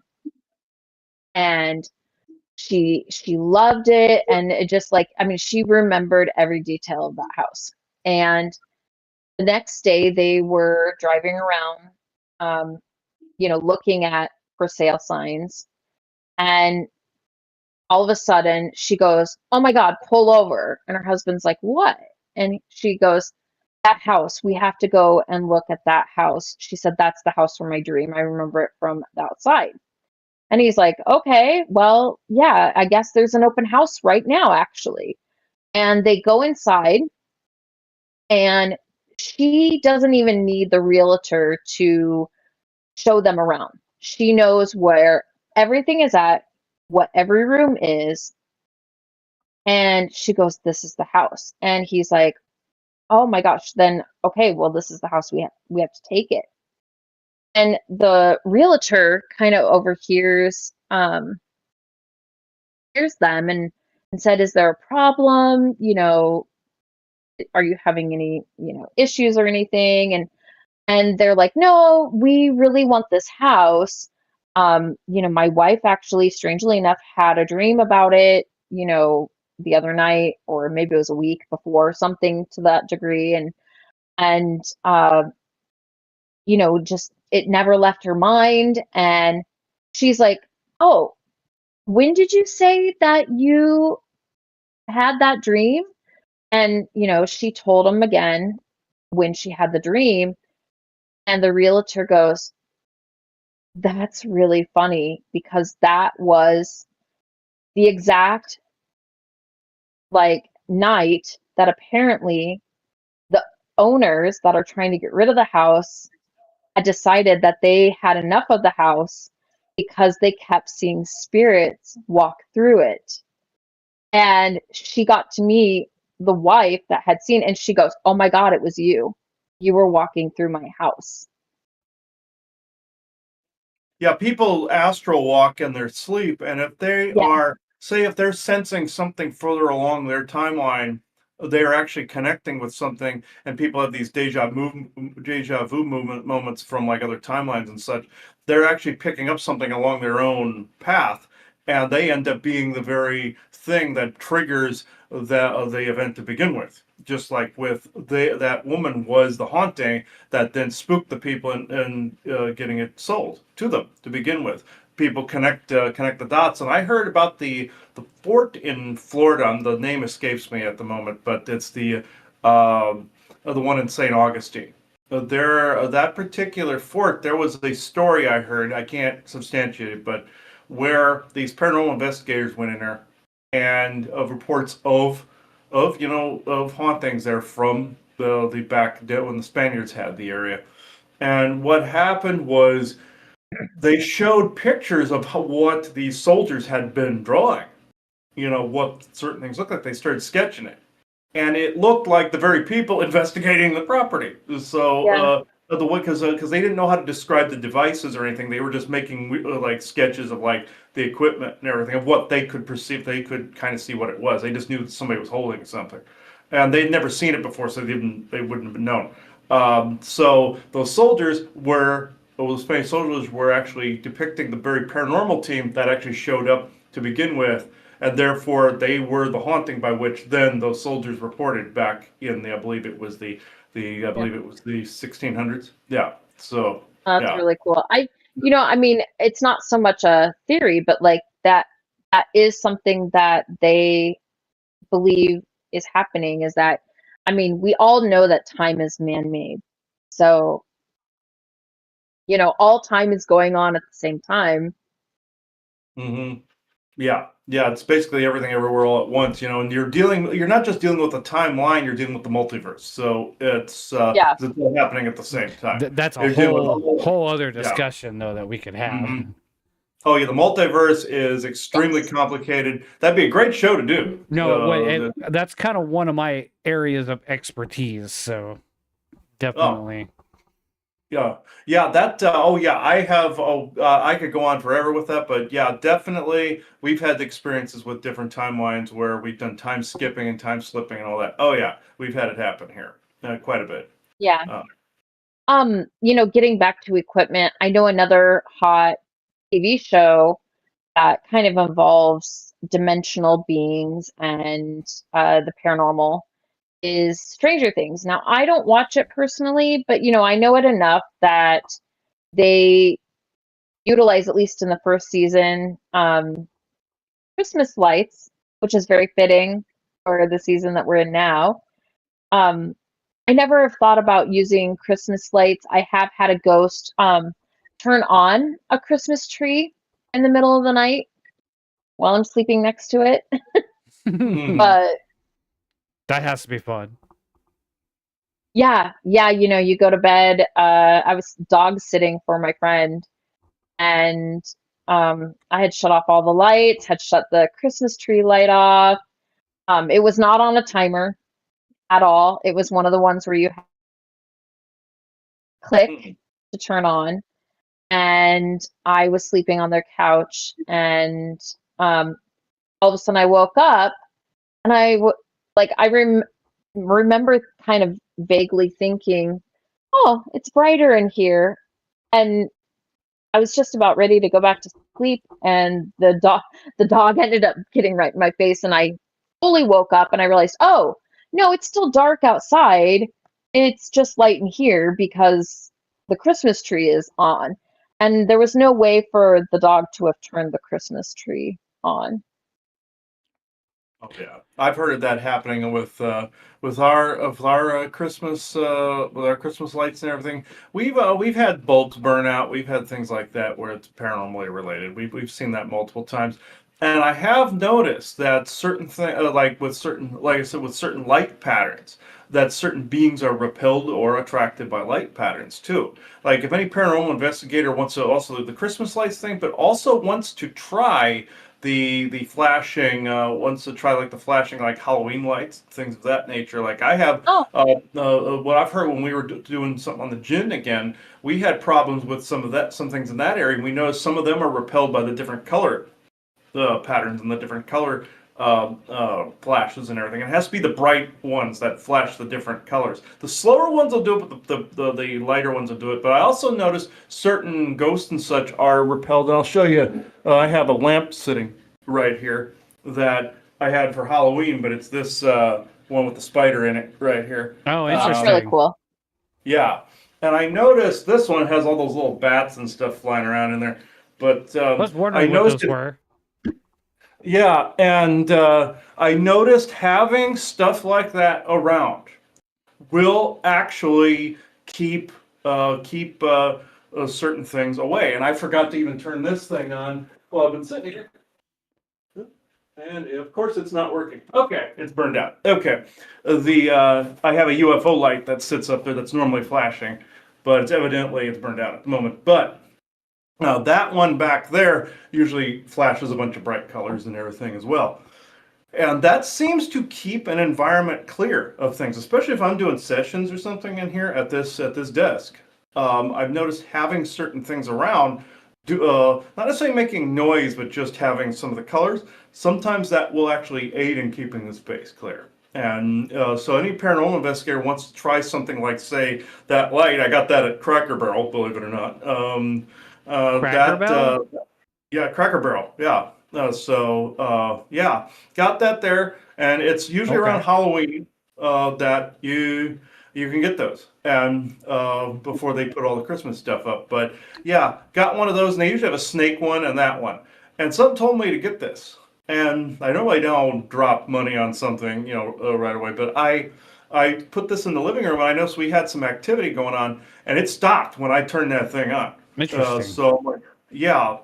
and she loved it, and it just like, I mean, she remembered every detail of that house. And The next day, they were driving around, looking at for sale signs, and all of a sudden she goes, "Oh my God, pull over." And her husband's like, "What?" And she goes, "That house, we have to go and look at that house." She said, "That's the house from my dream. I remember it from the outside." And he's like, "Okay, well, yeah, I guess there's an open house right now, actually." And they go inside, and she doesn't even need the realtor to show them around. She knows where everything is at, what every room is. And she goes, "This is the house." And he's like, "Oh my gosh, then okay, well, this is the house, we have to take it." And the realtor kind of overhears hears them and said, "Is there a problem? Are you having any, issues or anything?" And they're like, "No, we really want this house. My wife actually, strangely enough, had a dream about it, the other night, or maybe it was a week before, something to that degree, and just it never left her mind." And she's like, "Oh, when did you say that you had that dream?" And she told him again when she had the dream, and the realtor goes, "That's really funny because that was the exact night that apparently the owners that are trying to get rid of the house had decided that they had enough of the house because they kept seeing spirits walk through it." And she got to meet the wife that had seen, and she goes, "Oh my God, it was you. You were walking through my house." Yeah, people astral walk in their sleep, and if they Yeah. are, say, if they're sensing something further along their timeline, they are actually connecting with something, and people have these deja vu moments from like other timelines and such. They're actually picking up something along their own path, and they end up being the very thing that triggers the event to begin with. Just like with that woman was the haunting that then spooked the people and getting it sold to them to begin with. People connect the dots, and I heard about the fort in Florida. And the name escapes me at the moment, but it's the one in St. Augustine. That particular fort, there was a story I heard. I can't substantiate it, but where these paranormal investigators went in there, and of reports of hauntings there from the back when the Spaniards had the area. And what happened was they showed pictures of what these soldiers had been drawing. What certain things looked like. They started sketching it, and it looked like the very people investigating the property. So Yeah. the way because they didn't know how to describe the devices or anything. They were just making like sketches of like the equipment and everything of what they could perceive. They could kind of see what it was. They just knew that somebody was holding something, and they'd never seen it before, so they wouldn't have known. So those soldiers were. Well, the Spanish soldiers were actually depicting the very paranormal team that actually showed up to begin with, and therefore they were the haunting by which then those soldiers reported back in the I believe it was I Yeah. believe it was the 1600s. Yeah. So That's yeah. really cool. I mean, it's not so much a theory, but like that is something that they believe is happening, is that, I mean, we all know that time is man-made. So, all time is going on at the same time. hmm Yeah. Yeah. It's basically everything everywhere all at once. And you're not just dealing with a timeline. You're dealing with the multiverse. So Yeah. it's all happening at the same time. That's a You're dealing with whole other yeah. discussion though that we could have. hmm Oh yeah, the multiverse is extremely Yes. complicated. That'd be a great show to do. No, that's kind of one of my areas of expertise. So Oh, definitely. yeah, yeah. Oh, yeah. I have. Oh, I could go on forever with that, but yeah, definitely. We've had experiences with different timelines where we've done time skipping and time slipping and all that. Oh yeah, we've had it happen here quite a bit. Yeah. Uh, Getting back to equipment, I know another hot TV show that kind of involves dimensional beings and the paranormal is Stranger Things. Now, I don't watch it personally, but I know it enough that they utilize, at least in the first season, Christmas lights, which is very fitting for the season that we're in now. Um, I never have thought about using Christmas lights. I have had a ghost turn on a Christmas tree in the middle of the night while I'm sleeping next to it. But That has to be fun. yeah, you go to bed. I was dog sitting for my friend, and I had shut off all the lights, had shut the Christmas tree light off. It was not on a timer at all. It was one of the ones where you click to turn on. And I was sleeping on their couch, and all of a sudden I woke up, and I remember kind of vaguely thinking, "Oh, it's brighter in here," and I was just about ready to go back to sleep, and the dog ended up getting right in my face, and I fully woke up, and I realized, oh no, it's still dark outside. It's just light in here because the Christmas tree is on, and there was no way for the dog to have turned the Christmas tree on. Oh yeah, I've heard of that happening with our Christmas with our Christmas lights and everything. We've had bulbs burn out. We've had things like that where it's paranormally related. We've seen that multiple times, and I have noticed that certain thing like I said, with certain light patterns, that certain beings are repelled or attracted by light patterns too. Like if any paranormal investigator wants to also do the Christmas lights thing, but also wants to try the flashing wants to try like the flashing like Halloween lights, things of that nature. Like I have Oh, what I've heard when we were doing something on the gin again, we had problems with some things in that area, and we noticed some of them are repelled by the different color patterns and the different color flashes and everything. It has to be the bright ones that flash the different colors. The slower ones will do it, but the lighter ones will do it. But I also noticed certain ghosts and such are repelled. And I'll show you. I have a lamp sitting right here that I had for Halloween, but it's this one with the spider in it right here. Oh, that's interesting. really cool. Yeah, and I noticed this one has all those little bats and stuff flying around in there. But I was I wondering what noticed those were. yeah, and I noticed having stuff like that around will actually keep certain things away. And I forgot to even turn this thing on while I've been sitting here. And of course, it's not working. Okay, it's burned out. Okay, I have a UFO light that sits up there that's normally flashing, but it's burned out at the moment. But now that one back there usually flashes a bunch of bright colors and everything as well. And that seems to keep an environment clear of things, especially if I'm doing sessions or something in here at this desk. I've noticed having certain things around, not necessarily making noise, but just having some of the colors. Sometimes that will actually aid in keeping the space clear. And so any paranormal investigator wants to try something like, say, that light. I got that at Cracker Barrel, believe it or not. Cracker Barrel? Yeah, Cracker Barrel. Yeah. Yeah, got that there, and it's usually around Okay. Halloween that you can get those, and before they put all the Christmas stuff up. But yeah, got one of those, and they usually have a snake one and that one. And someone told me to get this, and I normally don't drop money on something, right away. But I put this in the living room, and I noticed we had some activity going on, and it stopped when I turned that thing on. Interesting. So I'm like, yeah.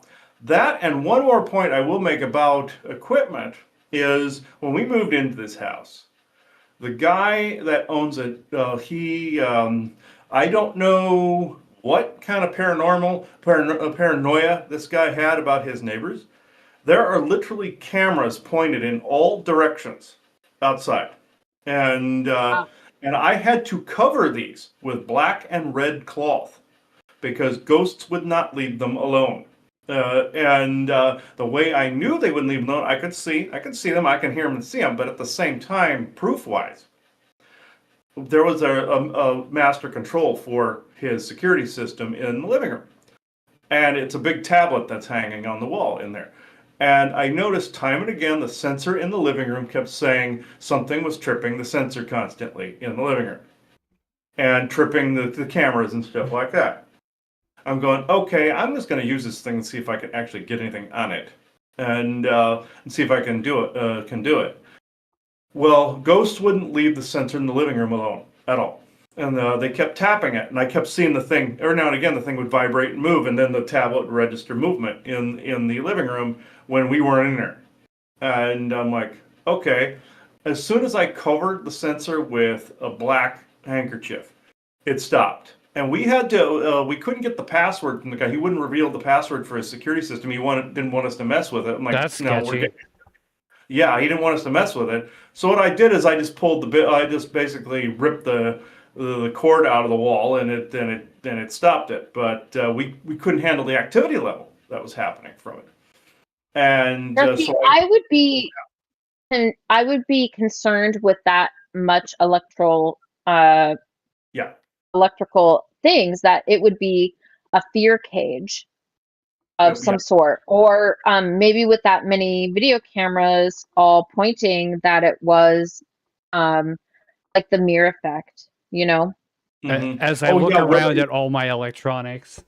That and one more point I will make about equipment is when we moved into this house, the guy that owns it, I don't know what kind of paranoia this guy had about his neighbors. There are literally cameras pointed in all directions outside. And, uh, Wow. and I had to cover these with black and red cloth because ghosts would not leave them alone. And the way I knew they wouldn't leave them alone, I could see them, I can hear them and see them, but at the same time, proof-wise, there was a master control for his security system in the living room, and it's a big tablet that's hanging on the wall in there. And I noticed time and again the sensor in the living room kept saying something was tripping the sensor constantly in the living room and tripping the cameras and stuff like that. I'm going, okay, I'm just going to use this thing and see if I can actually get anything on it, and see if I can do it. Well, Ghost wouldn't leave the sensor in the living room alone at all, and they kept tapping it, and I kept seeing the thing. Every now and again, the thing would vibrate and move, and then the tablet would register movement in the living room when we weren't in there. And I'm like, okay. As soon as I covered the sensor with a black handkerchief, it stopped. And we had to, we couldn't get the password from the guy. He wouldn't reveal the password for his security system. Didn't want us to mess with it. I'm like, That's no, sketchy. yeah, he didn't want us to mess with it. So what I did is I just pulled the bit. I just basically ripped the cord out of the wall, and it stopped it. But we couldn't handle the activity level that was happening from it. And Now, see, so I would be concerned with that much yeah, electrical things, that it would be a fear cage of some sort, or maybe with that many video cameras all pointing, that it was like the mirror effect, you know? Mm-hmm. As I look around at all my electronics.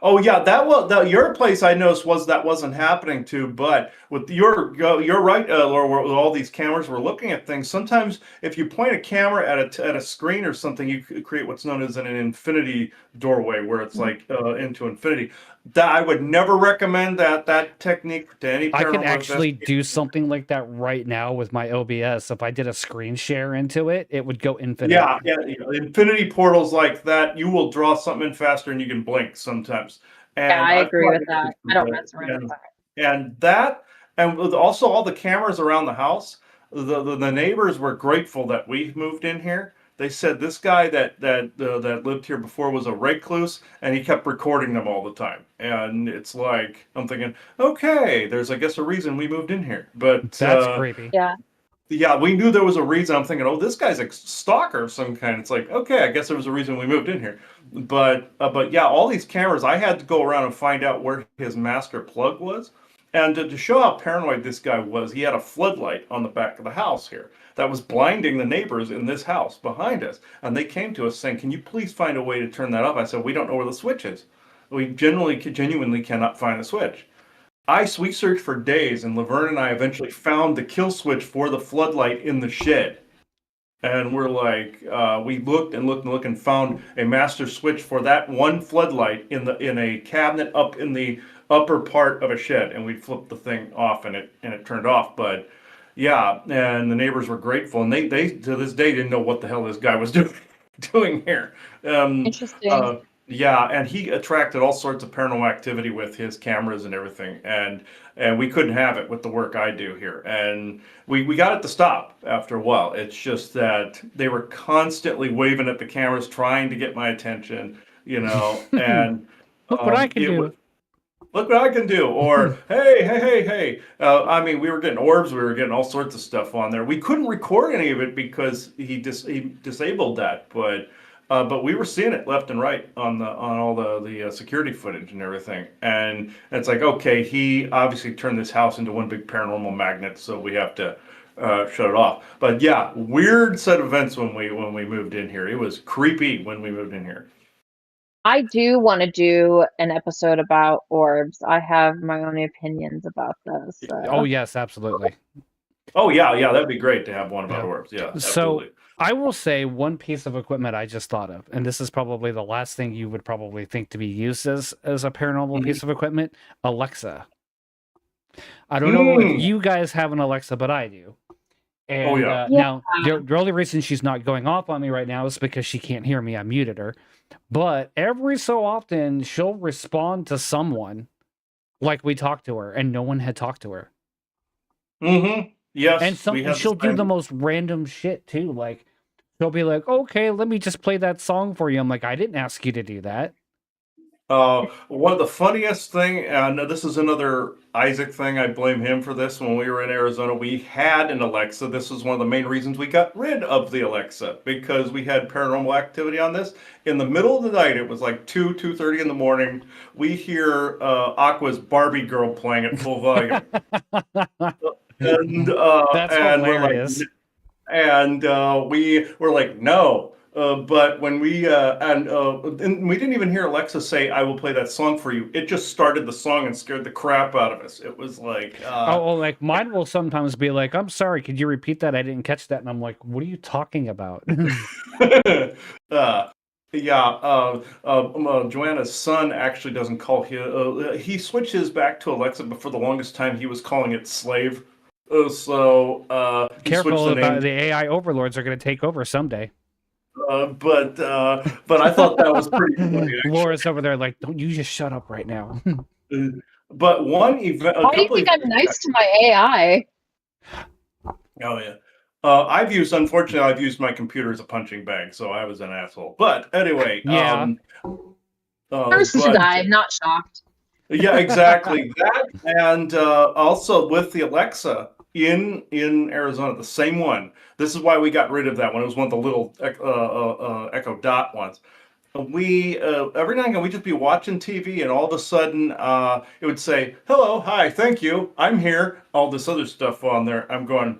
Oh yeah, your place I noticed wasn't happening too, but with you're right, Laura. With all these cameras, we're looking at things. Sometimes if you point a camera at a screen or something, you create what's known as an infinity doorway, where it's like into infinity. That I would never recommend that technique to any paranormal I could actually investigator. do something like that right now with my OBS. If I did a screen share into it, it would go infinite. Yeah, infinity portals like that, you will draw something in faster than you can blink sometimes. And Yeah, I I've agree tried with that. I don't mess around with that. and that, and with also all the cameras around the house, the neighbors were grateful that we moved in here. They said this guy that lived here before was a recluse, and he kept recording them all the time. And it's like I'm thinking, okay, there's I guess a reason we moved in here. But That's creepy. Yeah. yeah, we knew there was a reason. I'm thinking, oh, this guy's a stalker of some kind. It's like, okay, I guess there was a reason we moved in here. But yeah, all these cameras, I had to go around and find out where his master plug was. And to show how paranoid this guy was, he had a floodlight on the back of the house here that was blinding the neighbors in this house behind us. And they came to us saying, can you please find a way to turn that off? I said, we don't know where the switch is. We genuinely cannot find the switch. We searched for days, and Laverne and I eventually found the kill switch for the floodlight in the shed. And we're like, we looked and looked and looked and found a master switch for that one floodlight in a cabinet up in the upper part of a shed, and we flipped the thing off, and it turned off. But yeah, and the neighbors were grateful, and they to this day didn't know what the hell this guy was doing here. Interesting. Yeah, and he attracted all sorts of paranormal activity with his cameras and everything, and we couldn't have it with the work I do here, and we got it to stop after a while. It's just that they were constantly waving at the cameras, trying to get my attention, and Look what I can do. Look what I can do, or hey. I mean, we were getting orbs, we were getting all sorts of stuff on there. We couldn't record any of it because he disabled that, but we were seeing it left and right on all the security footage and everything. And it's like, okay, he obviously turned this house into one big paranormal magnet, so we have to shut it off. But yeah, weird set of events when we moved in here. It was creepy when we moved in here. I do want to do an episode about orbs. I have my own opinions about those. So. Oh yes, absolutely. Oh yeah, that'd be great to have one about orbs. Yeah, absolutely. So I will say one piece of equipment I just thought of, and this is probably the last thing you would probably think to be used as a paranormal piece of equipment: Alexa. I don't know if you guys have an Alexa, but I do. And now the only reason she's not going off on me right now is because she can't hear me. I muted her. But every so often she'll respond to someone like we talked to her, and no one had talked to her. Yes. And she'll do the most random shit too. Like she'll be like, "Okay, let me just play that song for you." I'm like, "I didn't ask you to do that." One of the funniest thing, and this is another Isaac thing, I blame him for this. When we were in Arizona, we had an Alexa. This was one of the main reasons we got rid of the Alexa, because we had paranormal activity on this. In the middle of the night, it was like 2:30 in the morning, we hear Aqua's Barbie Girl playing at full volume. That's And we're like, hilarious. and we were like, no. But when and we didn't even hear Alexa say, "I will play that song for you." It just started the song and scared the crap out of us. It was like, Oh, like mine will sometimes be like, "I'm sorry, could you repeat that? I didn't catch that." And I'm like, "What are you talking about?" uh, yeah. Joanna's son actually doesn't call he switched his back to Alexa, but for the longest time he was calling it Slave. He switched Careful the name. about the AI overlords are going to take over someday. But I thought that was pretty funny, Laura's over there like, "Don't you just shut up right now." actually. But one event, a Why do you couple think of I'm nice to my AI? oh yeah. Unfortunately, I've used my computer as a punching bag, so I was an asshole. But anyway, Yeah. First to die, I'm not shocked. yeah, exactly that, and also with the Alexa in Arizona, the same one. This is why we got rid of that one. It was one of the little Echo Dot ones. We every now and again we'd just be watching TV, and all of a sudden it would say, "Hello, hi, thank you, I'm here." All this other stuff on there. I'm going,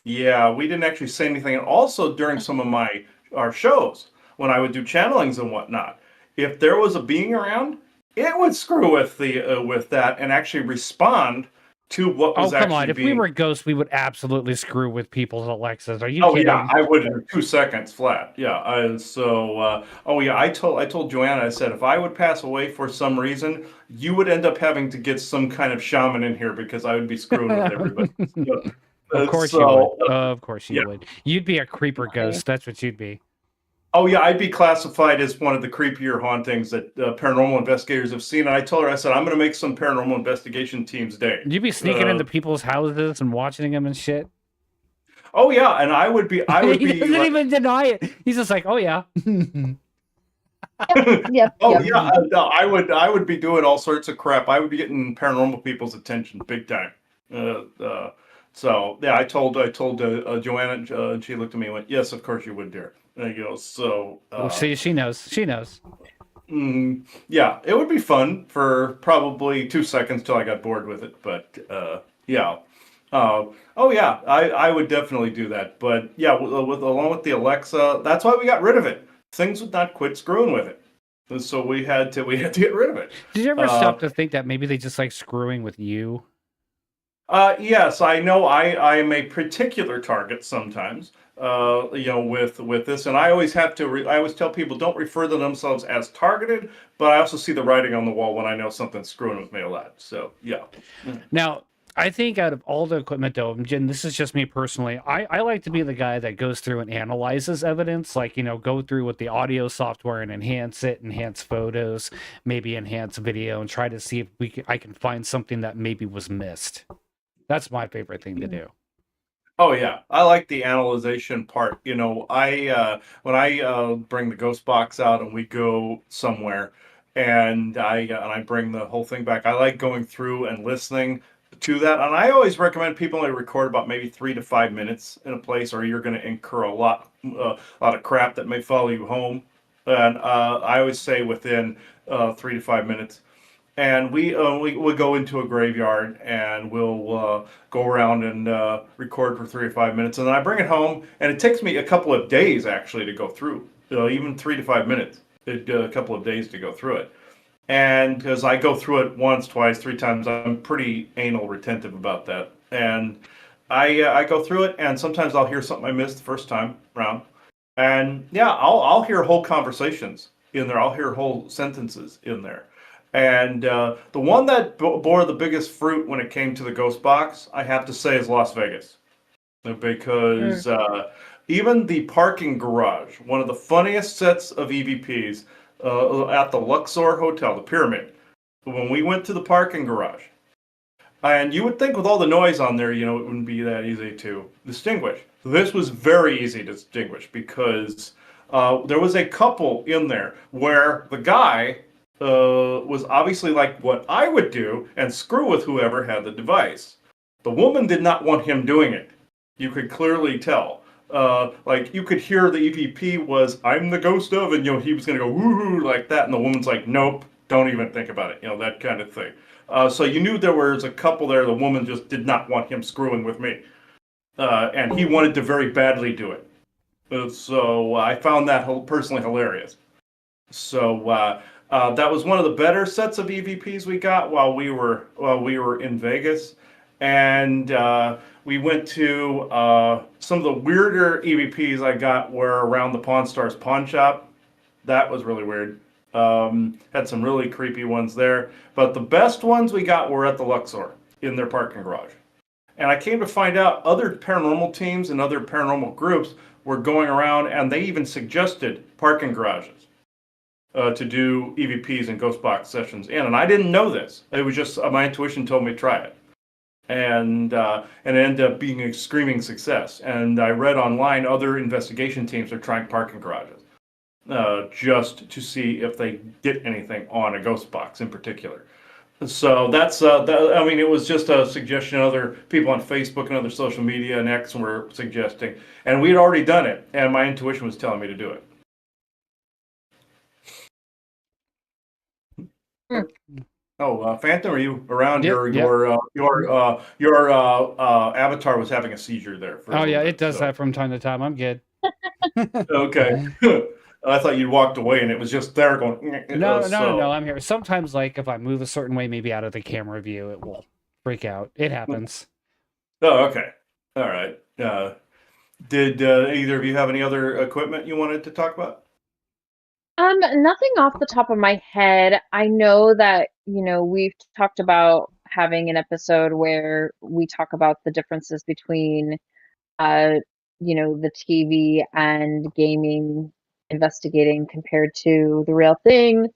yeah, we didn't actually say anything. And also during some of our shows, when I would do channelings and whatnot, if there was a being around, it would screw with that and actually respond to what Oh, was come on. actually If we being. were ghosts, we would absolutely screw with people's Alexas. Are you Oh kidding? yeah, I would in 2 seconds flat. Yeah, oh yeah, I told Joanna, I said if I would pass away for some reason, you would end up having to get some kind of shaman in here because I would be screwing with everybody. Of course you So would. Of course you yeah. would. You'd be a creeper ghost. That's what you'd be. Oh yeah, I'd be classified as one of the creepier hauntings that paranormal investigators have seen. And I told her, I said, I'm going to make some paranormal investigation teams day. You'd be sneaking into people's houses and watching them and shit. Oh yeah, and I would He be doesn't like, even deny it. He's just like, "Oh yeah." Yep. oh Yep. yeah, no, I would be doing all sorts of crap. I would be getting paranormal people's attention big time. So yeah, I told Joanna, and she looked at me and went, "Yes, of course you would, dear." And you know, so Well, see, she knows. She knows. yeah, it would be fun for probably 2 seconds till I got bored with it. But yeah, oh yeah, I would definitely do that. But yeah, along with the Alexa, that's why we got rid of it. Things would not quit screwing with it, and so we had to get rid of it. Did you ever stop to think that maybe they just like screwing with you? Yes, I know. I am a particular target sometimes. With this, and I always have to. I always tell people don't refer to themselves as targeted, but I also see the writing on the wall when I know something's screwing with me a lot. So yeah. Now, I think out of all the equipment, though, Jen, this is just me personally. I like to be the guy that goes through and analyzes evidence, like, go through with the audio software and enhance it, enhance photos, maybe enhance video, and try to see if I can find something that maybe was missed. That's my favorite thing to do. Oh yeah, I like the analyzation part. I when I bring the ghost box out and we go somewhere, and I bring the whole thing back. I like going through and listening to that, and I always recommend people only record about maybe 3 to 5 minutes in a place, or you're going to incur a lot of crap that may follow you home. And I always say within 3 to 5 minutes. And we go into a graveyard and we'll go around and record for 3 or 5 minutes, and then I bring it home, and it takes me a couple of days actually to go through, even 3 to 5 minutes, a couple of days to go through it. And because I go through it once, twice, 3 times, I'm pretty anal retentive about that. And I go through it, and sometimes I'll hear something I missed the first time around, and yeah, I'll hear whole conversations in there. I'll hear whole sentences in there. And the one that bore the biggest fruit when it came to the ghost box, I have to say, is Las Vegas. Because even the parking garage, one of the funniest sets of EVPs at the Luxor Hotel, the Pyramid, when we went to the parking garage, and you would think with all the noise on there, it wouldn't be that easy to distinguish. This was very easy to distinguish because there was a couple in there where the guy was obviously like what I would do and screw with whoever had the device. The woman did not want him doing it. You could clearly tell. Like you could hear the EVP was, "I'm the ghost of," and he was going to go woohoo like that, and the woman's like, "Nope, don't even think about it," that kind of thing. So you knew there was a couple there. The woman just did not want him screwing with me, and he wanted to very badly do it. So I found that personally hilarious. So that was one of the better sets of EVPs we got while we were in Vegas, and we went to some of the weirder EVPs I got were around the Pawn Stars pawn shop. That was really weird. Had some really creepy ones there, but the best ones we got were at the Luxor in their parking garage. And I came to find out other paranormal teams and other paranormal groups were going around, and they even suggested parking garages to do EVPs and ghost box sessions in. And I didn't know this. It was just my intuition told me to try it. And it ended up being a screaming success. And I read online other investigation teams are trying parking garages just to see if they get anything on a ghost box in particular. So that's, I mean, it was just a suggestion. Other people on Facebook and other social media and X were suggesting. And we had already done it. And my intuition was telling me to do it. Oh, Phantom, are you around? Yep, Your avatar was having a seizure there. For a Oh little yeah, bit, it does so. that from time to time. I'm good. Okay. I thought you walked away and it was just there going. No. I'm here. Sometimes, like if I move a certain way, maybe out of the camera view, it will freak out. It happens. Oh, okay. All right. Did either of you have any other equipment you wanted to talk about? Nothing off the top of my head. I know that, we've talked about having an episode where we talk about the differences between, the TV and gaming investigating compared to the real thing.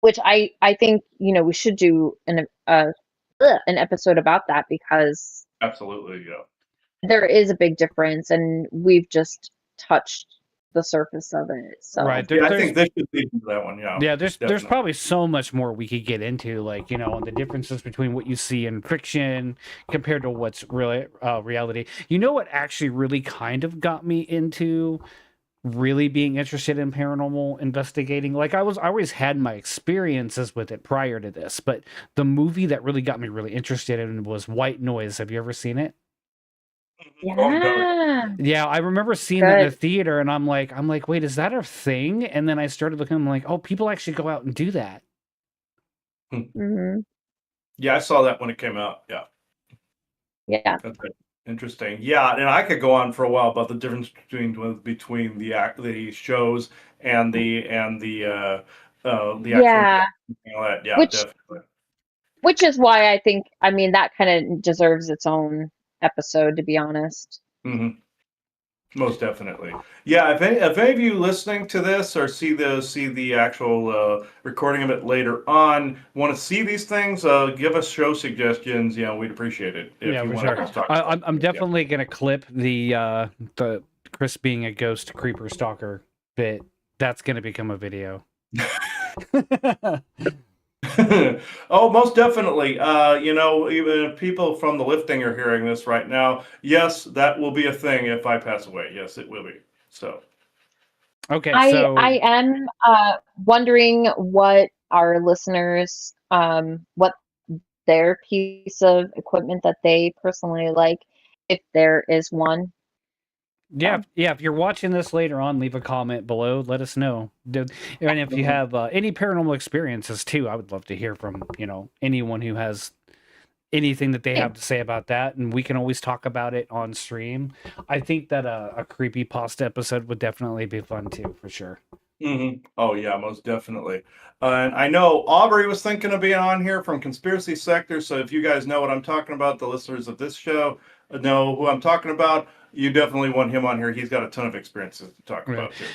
Which I think, we should do an episode about that because Absolutely, yeah. there is a big difference and we've just touched the surface of it. So Right. Yeah, I think this should be that one. Yeah. Yeah, there's definitely. probably so much more we could get into, like on the differences between what you see in fiction compared to what's really reality. You know what actually really kind of got me into really being interested in paranormal investigating? Like I always had my experiences with it prior to this, but the movie that really got me really interested in was White Noise. Have you ever seen it? yeah, Yeah, I remember seeing that in the good. theater, and I'm like, wait, is that a thing? And then I started looking, I'm like, oh, people actually go out and do that. Hmm. Yeah, I saw that when it came out. Yeah. Yeah. Okay. Interesting. Yeah, and I could go on for a while about the difference between the shows and the actual Yeah. and all that. Yeah, Which definitely. which is why I think that kind of deserves its own episode, to be honest. Hmm. Most definitely. Yeah, if any of you listening to this or see the actual recording of it later on want to see these things, give us show suggestions. We'd appreciate it if Yeah, you for want sure. us to talk. I'm definitely gonna clip the Chris being a ghost creeper stalker bit. That's gonna become a video. Oh, most definitely. Even if people from the lifting are hearing this right now, yes, that will be a thing if I pass away. Yes, it will be. So, Okay, I so am wondering what our listeners what their piece of equipment that they personally like, if there is one. yeah, if you're watching this later on, leave a comment below. Let us know. And if you have any paranormal experiences too, I would love to hear from anyone who has anything that they have to say about that, and we can always talk about it on stream. I think that a creepy pasta episode would definitely be fun too, for sure. Oh yeah, most definitely. And I know Aubrey was thinking of being on here from Conspiracy Sector. So if you guys know what I'm talking about, the listeners of this show know who I'm talking about. You definitely want him on here. He's got a ton of experiences to talk about too.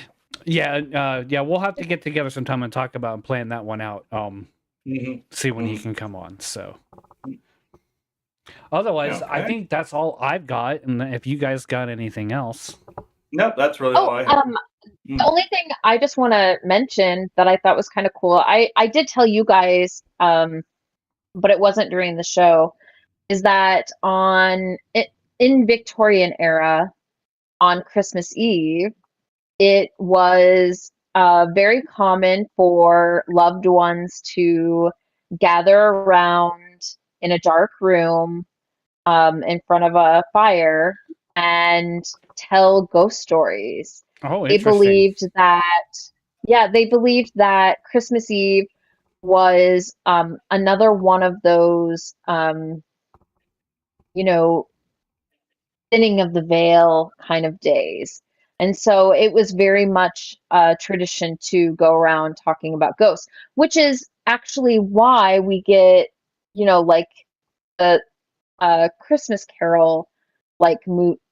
Yeah, we'll have to get together sometime and talk about and plan that one out. See when he Mhm. can come on. So otherwise, I Okay. think that's all I've got. And if you guys got anything else, Nope, that's really all Oh, I have. The only thing I just want to mention that I thought was kind of cool, I did tell you guys, but it wasn't during the show, is that in Victorian era, on Christmas Eve, it was very common for loved ones to gather around in a dark room in front of a fire and tell ghost stories. Oh, They interesting. believed that, yeah, they believed that Christmas Eve was another one of those, you know, thinning of the veil kind of days. And so it was very much a tradition to go around talking about ghosts, which is actually why we get, like the Christmas Carol, like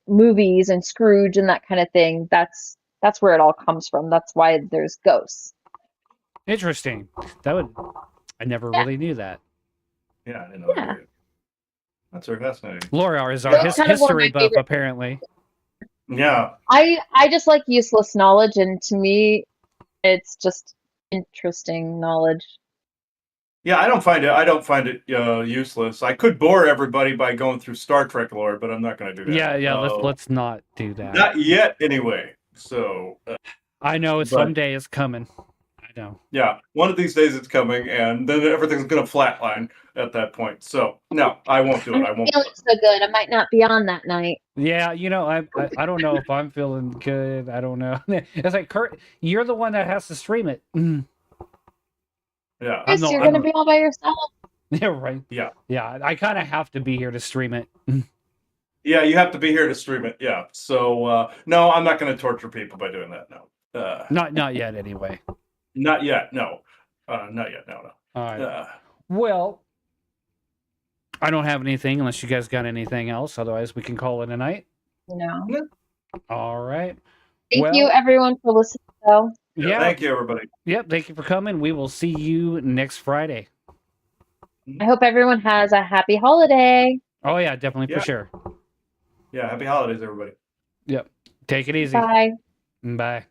movies and Scrooge and that kind of thing. That's where it all comes from. That's why there's ghosts. Interesting. I never Yeah. really knew that. Yeah, I didn't know Yeah. that. That's very fascinating. Laura is our That's kind of one of history my buff, favorite- apparently. Yeah. I just like useless knowledge, and to me, it's just interesting knowledge. Yeah, I don't find it useless. I could bore everybody by going through Star Trek lore, but I'm not going to do that. Yeah. Let's not do that. Not yet, anyway. So, I know but- someday it's coming. I know. yeah, one of these days it's coming, and then everything's going to flatline at that point. So, no, I won't do it. I I'm won't. feeling so good. I might not be on that night. Yeah, I don't know if I'm feeling good. I don't know. It's like, Kurt, you're the one that has to stream it. Yeah. Chris, not- you're I'm- gonna be all by yourself. Yeah, right. Yeah. Yeah, I kind of have to be here to stream it. Yeah, you have to be here to stream it. Yeah. So, no, I'm not going to torture people by doing that. No. Not yet, anyway. Not yet. No. Not yet. No. All right. No. Well, I don't have anything unless you guys got anything else. Otherwise, we can call it a night. All right. Thank you, everyone, for listening. Though. Yeah. Thank you, everybody. Yep. Thank you for coming. We will see you next Friday. I hope everyone has a happy holiday. Oh yeah, definitely Yeah. for sure. Yeah. Happy holidays, everybody. Yep. Take it easy. Bye. Bye.